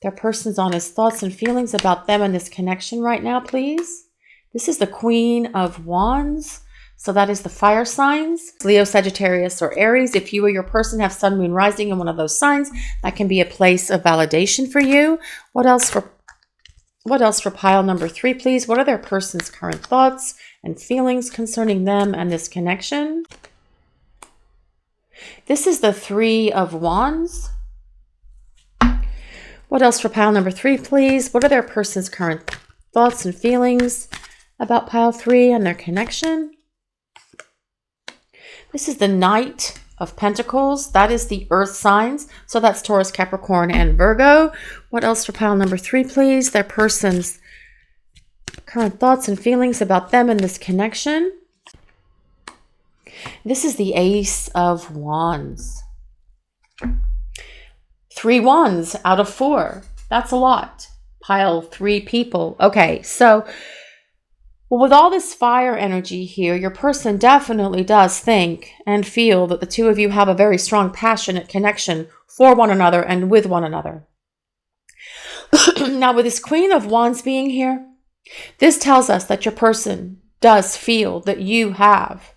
their person's honest thoughts and feelings about them and this connection right now, please. This is the Queen of Wands. So that is the fire signs, Leo, Sagittarius, or Aries. If you or your person have sun, moon, rising in one of those signs, that can be a place of validation for you. What else for pile number 3, please? What are their person's current thoughts and feelings concerning them and this connection? This is the 3 of Wands. What else for pile number 3, please? What are their person's current thoughts and feelings about pile 3 and their connection? This is the Knight of Pentacles. That is the earth signs. So that's Taurus, Capricorn, and Virgo. What else for pile number 3, please? Their person's current thoughts and feelings about them and this connection. This is the Ace of Wands. 3 wands out of 4. That's a lot. Pile 3 people. Okay, so with all this fire energy here, your person definitely does think and feel that the two of you have a very strong, passionate connection for one another and with one another. Now, with this Queen of Wands being here, this tells us that your person does feel that you have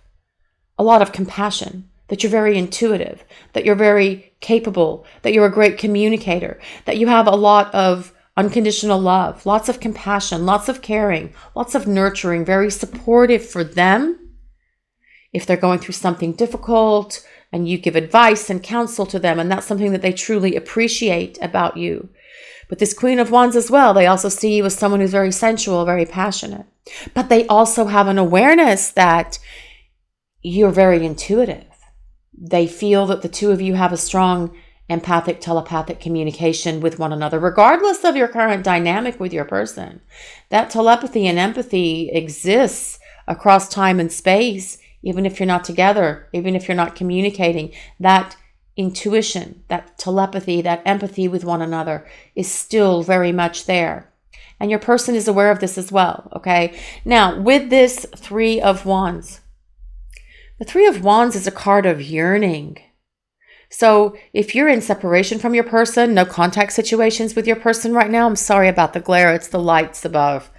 a lot of compassion, that you're very intuitive, that you're very capable, that you're a great communicator, that you have a lot of unconditional love, lots of compassion, lots of caring, lots of nurturing, very supportive for them. If they're going through something difficult, and you give advice and counsel to them, and that's something that they truly appreciate about you. But this Queen of Wands as well, they also see you as someone who's very sensual, very passionate. But they also have an awareness that you're very intuitive. They feel that the two of you have a strong empathic, telepathic communication with one another, regardless of your current dynamic with your person. That telepathy and empathy exists across time and space, even if you're not together, even if you're not communicating. That intuition, that telepathy, that empathy with one another is still very much there. And your person is aware of this as well, okay? Now, with this Three of Wands, the Three of Wands is a card of yearning. So if you're in separation from your person, no contact situations with your person right now, I'm sorry about the glare. It's the lights above.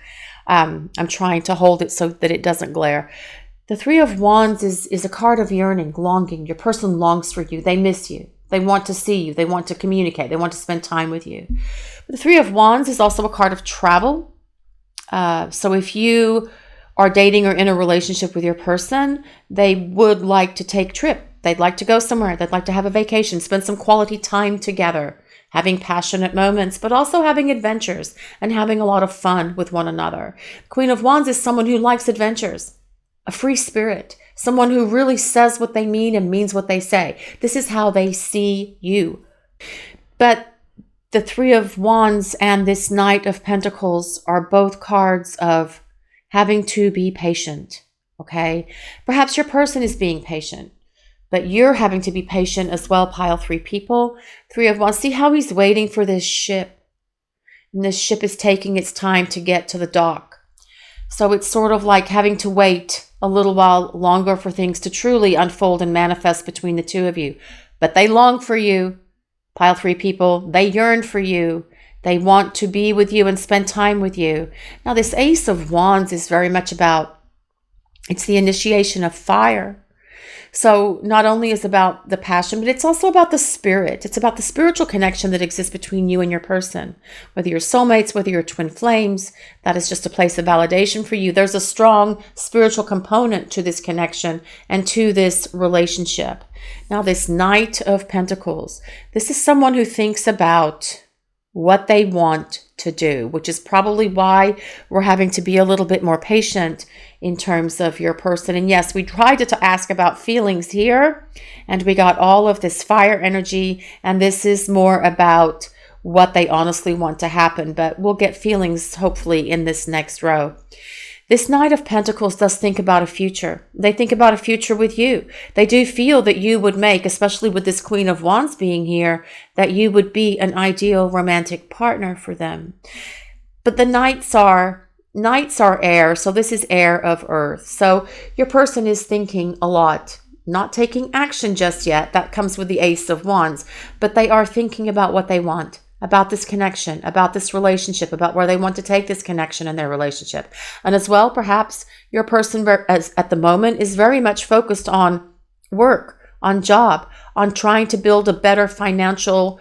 I'm trying to hold it so that it doesn't glare. The Three of Wands is a card of yearning, longing. Your person longs for you. They miss you. They want to see you. They want to communicate. They want to spend time with you. But the Three of Wands is also a card of travel. So if you are dating or in a relationship with your person, they would like to take a trip. They'd like to go somewhere. They'd like to have a vacation, spend some quality time together, having passionate moments, but also having adventures and having a lot of fun with one another. Queen of Wands is someone who likes adventures, a free spirit, someone who really says what they mean and means what they say. This is how they see you. But the Three of Wands and this Knight of Pentacles are both cards of having to be patient, okay? Perhaps your person is being patient, but you're having to be patient as well, pile 3 people. Three of Wands, see how he's waiting for this ship. And this ship is taking its time to get to the dock. So it's sort of like having to wait a little while longer for things to truly unfold and manifest between the two of you. But they long for you, pile 3 people. They yearn for you. They want to be with you and spend time with you. Now, this Ace of Wands is very much about, it's the initiation of fire. So not only is about the passion, but it's also about the spirit. It's about the spiritual connection that exists between you and your person. Whether you're soulmates, whether you're twin flames, that is just a place of validation for you. There's a strong spiritual component to this connection and to this relationship. Now, this Knight of Pentacles, this is someone who thinks about what they want to do, which is probably why we're having to be a little bit more patient in terms of your person. And yes, we tried to ask about feelings here, and we got all of this fire energy, and this is more about what they honestly want to happen, but we'll get feelings hopefully in this next row. This Knight of Pentacles does think about a future. They think about a future with you. They do feel that you would make, especially with this Queen of Wands being here, that you would be an ideal romantic partner for them. But the Knights are air, so this is air of earth. So your person is thinking a lot, not taking action just yet. That comes with the Ace of Wands, but they are thinking about what they want, about this connection, about this relationship, about where they want to take this connection in their relationship. And as well, perhaps your person at the moment is very much focused on work, on job, on trying to build a better financial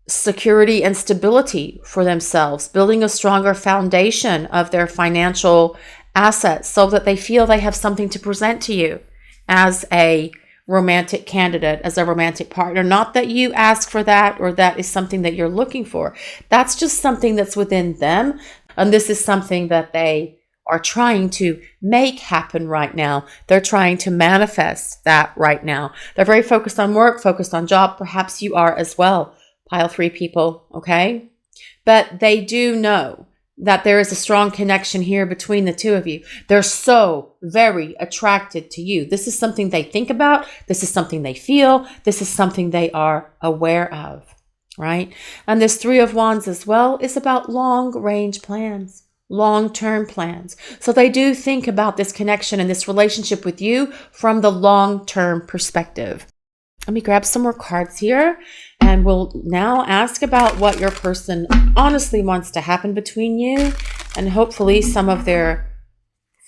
security and stability for themselves, building a stronger foundation of their financial assets so that they feel they have something to present to you as a romantic candidate, as a romantic partner. Not that you ask for that or that is something that you're looking for. That's just something that's within them. And this is something that they are trying to make happen right now. They're trying to manifest that right now. They're very focused on work, focused on job. Perhaps you are as well, pile 3 people, okay? But they do know that there is a strong connection here between the two of you. They're so very attracted to you. This is something they think about. This is something they feel. This is something they are aware of, right? And this Three of Wands as well is about long-range plans, long-term plans. So they do think about this connection and this relationship with you from the long-term perspective. Let me grab some more cards here, and we'll now ask about what your person honestly wants to happen between you, and hopefully some of their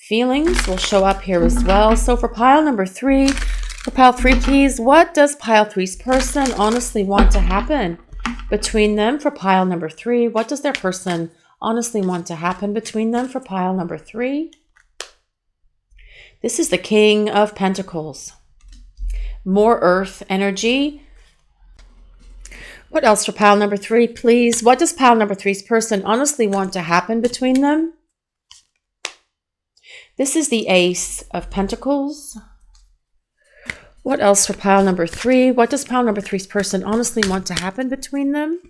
feelings will show up here as well. So for pile number 3, for pile 3, please, what does pile 3's person honestly want to happen between them? For pile number 3, what does their person honestly want to happen between them? For pile number 3, this is the King of Pentacles. more earth energy. What else for pile number 3, please? What does pile number 3's person honestly want to happen between them? This is the Ace of Pentacles. What else for pile number 3? What does pile number 3's person honestly want to happen between them?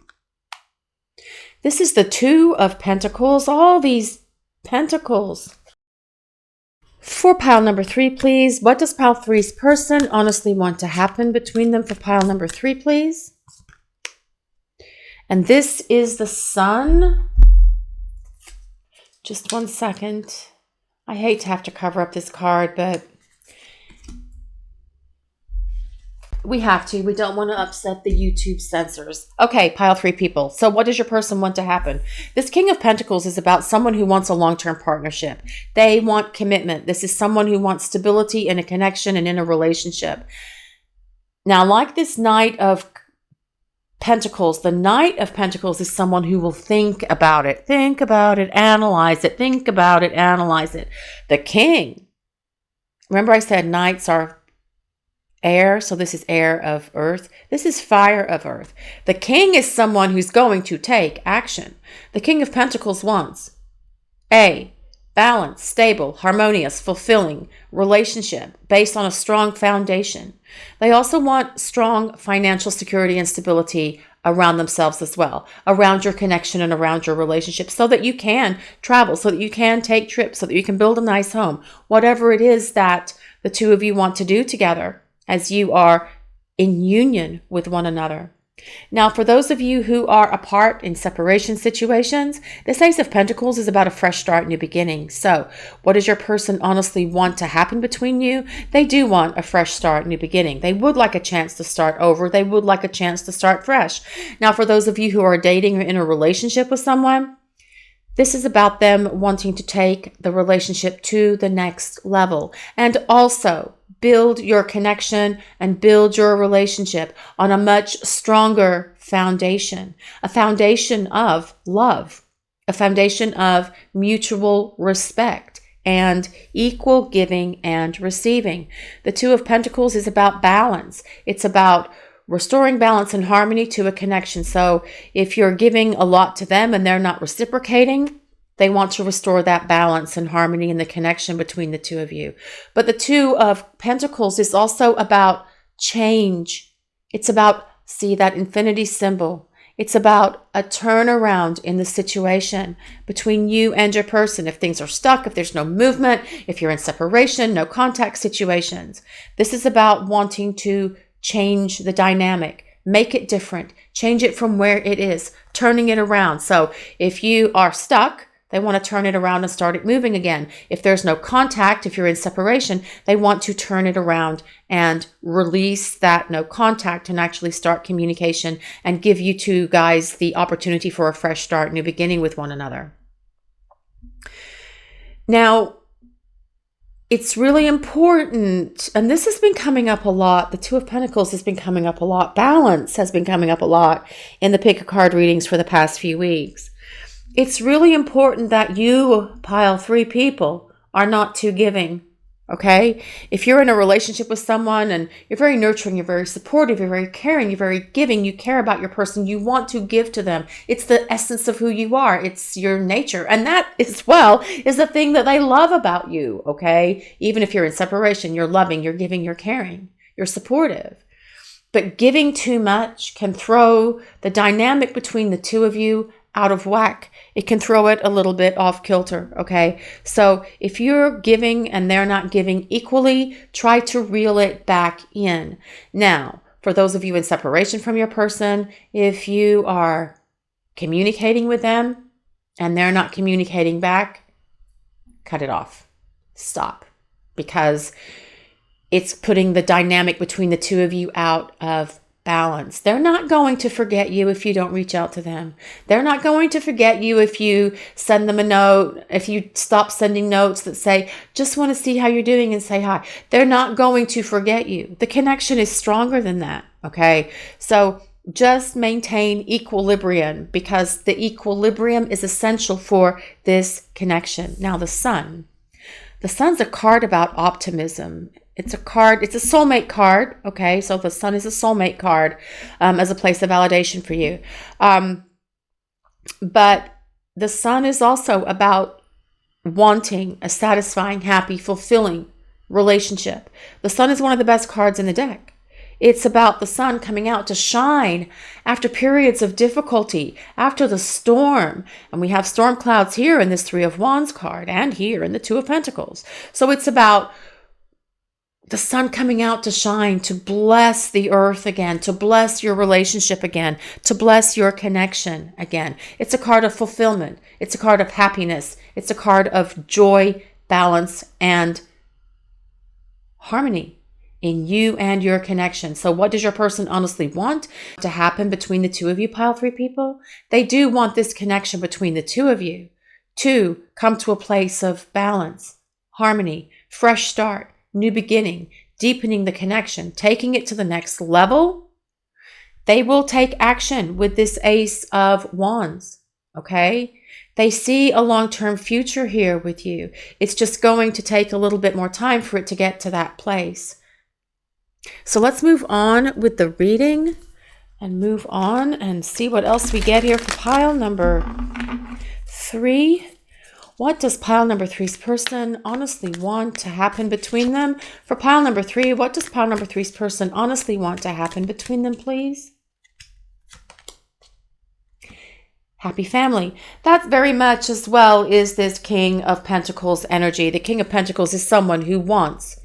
This is the Two of Pentacles. All these pentacles. For pile number 3, please. What does pile 3's person honestly want to happen between them for pile number 3, please? And this is the Sun. Just one second. I hate to have to cover up this card, but we have to. We don't want to upset the YouTube censors. Okay, pile 3 people. So what does your person want to happen? This King of Pentacles is about someone who wants a long-term partnership. They want commitment. This is someone who wants stability in a connection and in a relationship. Now, like this Knight of Pentacles, the Knight of Pentacles is someone who will think about it, analyze it, think about it, analyze it. The King, remember I said Knights are air, so this is air of earth. This is fire of earth. The King is someone who's going to take action. The King of Pentacles wants a balanced, stable, harmonious, fulfilling relationship based on a strong foundation. They also want strong financial security and stability around themselves as well, around your connection and around your relationship, so that you can travel, so that you can take trips, so that you can build a nice home, whatever it is that the two of you want to do together as you are in union with one another. Now, for those of you who are apart in separation situations, this Ace of Pentacles is about a fresh start, new beginning. So what does your person honestly want to happen between you? They do want a fresh start, new beginning. They would like a chance to start over. They would like a chance to start fresh. Now, for those of you who are dating or in a relationship with someone, this is about them wanting to take the relationship to the next level and also build your connection and build your relationship on a much stronger foundation, a foundation of love, a foundation of mutual respect and equal giving and receiving. The Two of Pentacles is about balance. It's about restoring balance and harmony to a connection. So if you're giving a lot to them and they're not reciprocating, they want to restore that balance and harmony and the connection between the two of you. But the Two of Pentacles is also about change. It's about, see that infinity symbol. It's about a turnaround in the situation between you and your person. If things are stuck, if there's no movement, if you're in separation, no contact situations. This is about wanting to change the dynamic, make it different, change it from where it is, turning it around. So if you are stuck, they want to turn it around and start it moving again. If there's no contact, if you're in separation, they want to turn it around and release that no contact and actually start communication and give you two guys the opportunity for a fresh start, new beginning with one another. Now, it's really important, and this has been coming up a lot. The Two of Pentacles has been coming up a lot. Balance has been coming up a lot in the pick a card readings for the past few weeks. It's really important that you, pile 3 people, are not too giving, okay? If you're in a relationship with someone and you're very nurturing, you're very supportive, you're very caring, you're very giving, you care about your person, you want to give to them. It's the essence of who you are. It's your nature. And that as well is the thing that they love about you, okay? Even if you're in separation, you're loving, you're giving, you're caring, you're supportive. But giving too much can throw the dynamic between the two of you out of whack. It can throw it a little bit off kilter, okay? So if you're giving and they're not giving equally, try to reel it back in. Now, for those of you in separation from your person, if you are communicating with them and they're not communicating back, cut it off. Stop. Because it's putting the dynamic between the two of you out of balance. They're not going to forget you if you don't reach out to them. They're not going to forget you if you send them a note, if you stop sending notes that say, just want to see how you're doing and say hi. They're not going to forget you. The connection is stronger than that, okay? So just maintain equilibrium, because the equilibrium is essential for this connection. Now, the Sun. The Sun's a card about optimism. It's a card. It's a soulmate card. Okay, so the Sun is a soulmate card as a place of validation for you. But the Sun is also about wanting a satisfying, happy, fulfilling relationship. The Sun is one of the best cards in the deck. It's about the Sun coming out to shine after periods of difficulty, after the storm. And we have storm clouds here in this Three of Wands card and here in the Two of Pentacles. So it's about the Sun coming out to shine, to bless the earth again, to bless your relationship again, to bless your connection again. It's a card of fulfillment. It's a card of happiness. It's a card of joy, balance, and harmony in you and your connection. So what does your person honestly want to happen between the two of you, pile 3 people? They do want this connection between the two of you to come to a place of balance, harmony, fresh start, new beginning, deepening the connection, taking it to the next level. They will take action with this Ace of Wands, okay? They see a long-term future here with you. It's just going to take a little bit more time for it to get to that place. So let's move on with the reading and move on and see what else we get here for pile number 3. What does pile number 3's person honestly want to happen between them? For pile number 3, what does pile number 3's person honestly want to happen between them, please? Happy family. That very much as well is this King of Pentacles energy. The King of Pentacles is someone who wants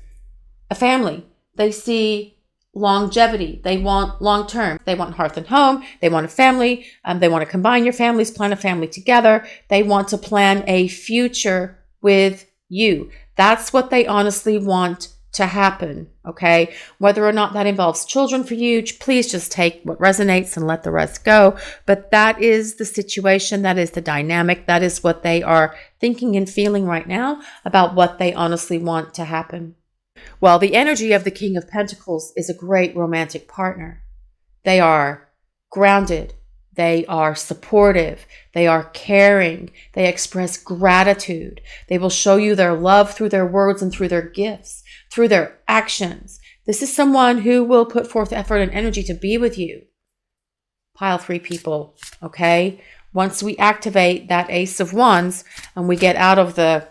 a family. They see longevity. They want long-term. They want hearth and home. They want a family. They want to combine your families, plan a family together. They want to plan a future with you. That's what they honestly want to happen, okay? Whether or not that involves children for you, please just take what resonates and let the rest go. But that is the situation. That is the dynamic. That is what they are thinking and feeling right now about what they honestly want to happen. Well, the energy of the King of Pentacles is a great romantic partner. They are grounded. They are supportive. They are caring. They express gratitude. They will show you their love through their words and through their gifts, through their actions. This is someone who will put forth effort and energy to be with you. Pile 3 people, okay? Once we activate that Ace of Wands and we get out of the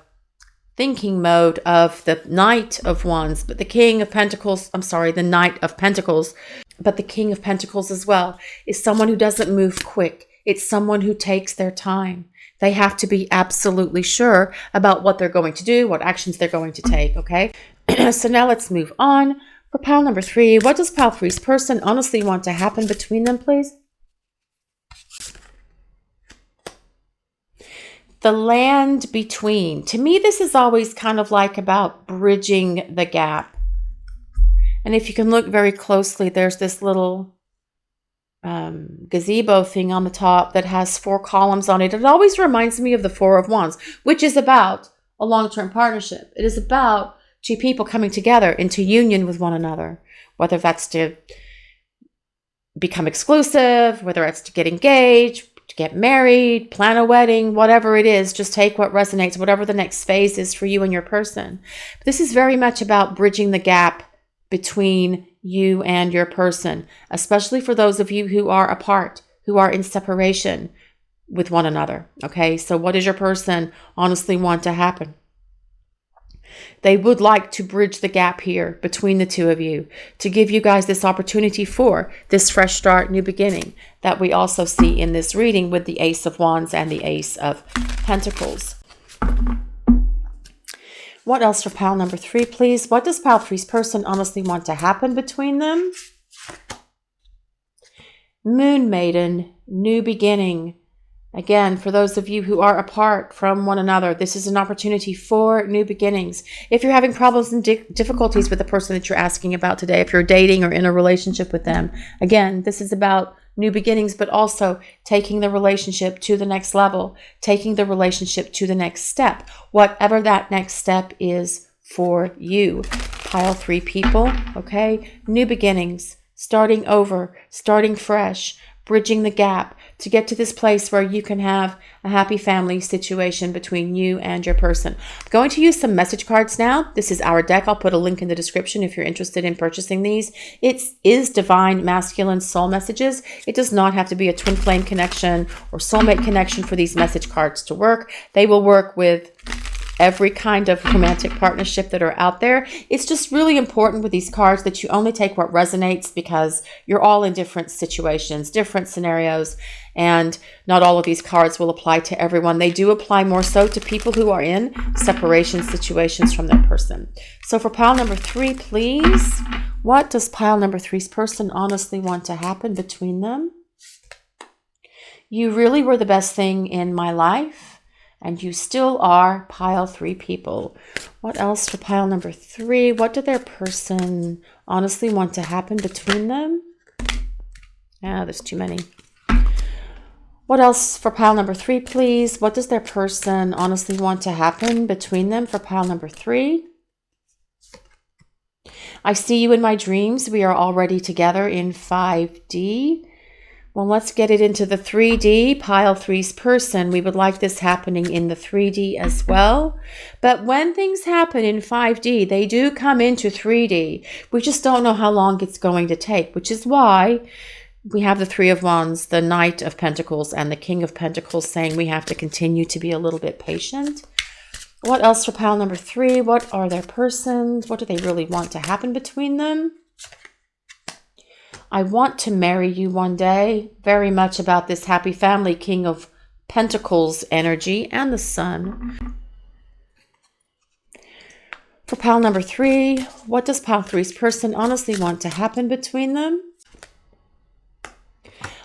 thinking mode of the Knight of Wands, but the King of Pentacles, the Knight of Pentacles, but the King of Pentacles as well, is someone who doesn't move quick. It's someone who takes their time. They have to be absolutely sure about what they're going to do, what actions they're going to take, okay? So now let's move on. For pile number 3, what does pile 3's person honestly want to happen between them, please? The land between. To me, this is always kind of like about bridging the gap. And if you can look very closely, there's this little gazebo thing on the top that has 4 columns on it. It always reminds me of the Four of Wands, which is about a long-term partnership. It is about 2 people coming together into union with one another, whether that's to become exclusive, whether it's to get engaged, to get married, plan a wedding, whatever it is. Just take what resonates, whatever the next phase is for you and your person. But this is very much about bridging the gap between you and your person, especially for those of you who are apart, who are in separation with one another. Okay, so what does your person honestly want to happen? They would like to bridge the gap here between the two of you to give you guys this opportunity for this fresh start, new beginning that we also see in this reading with the Ace of Wands and the Ace of Pentacles. What else for pile number 3, please? What does pile 3's person honestly want to happen between them? Moon Maiden, new beginning. Again, for those of you who are apart from one another, this is an opportunity for new beginnings. If you're having problems and difficulties with the person that you're asking about today, if you're dating or in a relationship with them, again, this is about new beginnings, but also taking the relationship to the next level, taking the relationship to the next step, whatever that next step is for you. Pile 3 people, okay? New beginnings, starting over, starting fresh, bridging the gap to get to this place where you can have a happy family situation between you and your person. I'm going to use some message cards now. This is our deck. I'll put a link in the description if you're interested in purchasing these. It is divine masculine soul messages. It does not have to be a twin flame connection or soulmate connection for these message cards to work. They will work with every kind of romantic partnership that are out there. It's just really important with these cards that you only take what resonates, because you're all in different situations, different scenarios, and not all of these cards will apply to everyone. They do apply more so to people who are in separation situations from their person. So for pile number 3, please, what does pile number 3's person honestly want to happen between them? You really were the best thing in my life, and you still are, pile 3 people. What else for pile number 3? What did their person honestly want to happen between them? There's too many. What else for pile number 3, please? What does their person honestly want to happen between them for pile number 3? I see you in my dreams. We are already together in 5D. Well, let's get it into the 3D. Pile 3's person, we would like this happening in the 3D as well. But when things happen in 5D, they do come into 3D. We just don't know how long it's going to take, which is why we have the 3 of Wands, the Knight of Pentacles, and the King of Pentacles saying we have to continue to be a little bit patient. What else for pile number 3? What are their persons? What do they really want to happen between them? I want to marry you one day. Very much about this happy family, King of Pentacles energy, and the Sun. For pile number 3, what does pile 3's person honestly want to happen between them?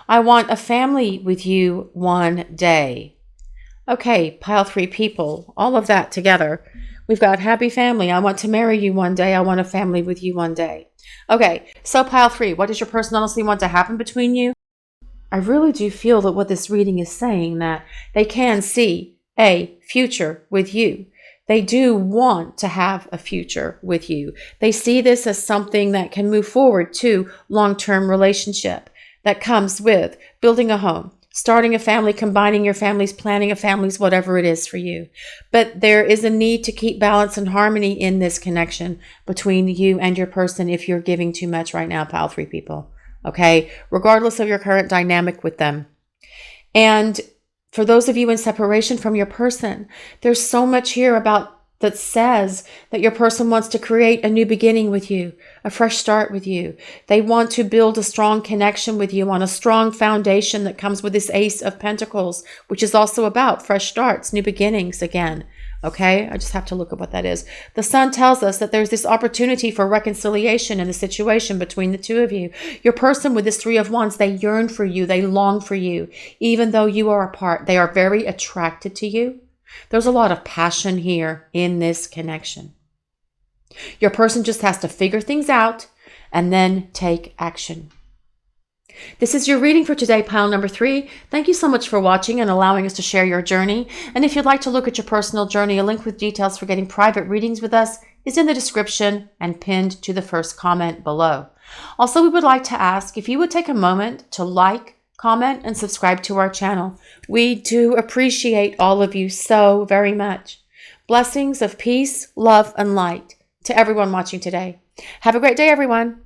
I want a family with you one day. Okay, pile 3 people, all of that together. We've got happy family. I want to marry you one day. I want a family with you one day. Okay, so pile 3, what does your person honestly want to happen between you? I really do feel that what this reading is saying, that they can see a future with you. They do want to have a future with you. They see this as something that can move forward to long-term relationship that comes with building a home, starting a family, combining your families, planning a families, whatever it is for you. But there is a need to keep balance and harmony in this connection between you and your person if you're giving too much right now, pile 3 people. Okay? Regardless of your current dynamic with them. And for those of you in separation from your person, there's so much here about that says that your person wants to create a new beginning with you, a fresh start with you. They want to build a strong connection with you on a strong foundation that comes with this Ace of Pentacles, which is also about fresh starts, new beginnings again. Okay, I just have to look at what that is. The Sun tells us that there's this opportunity for reconciliation in the situation between the 2 of you. Your person with this 3 of Wands, they yearn for you, they long for you. Even though you are apart, they are very attracted to you. There's a lot of passion here in this connection. Your person just has to figure things out and then take action. This is your reading for today, pile number 3. Thank you so much for watching and allowing us to share your journey. And if you'd like to look at your personal journey, a link with details for getting private readings with us is in the description and pinned to the first comment below. Also, we would like to ask if you would take a moment to like, comment, and subscribe to our channel. We do appreciate all of you so very much. Blessings of peace, love, and light to everyone watching today. Have a great day, everyone.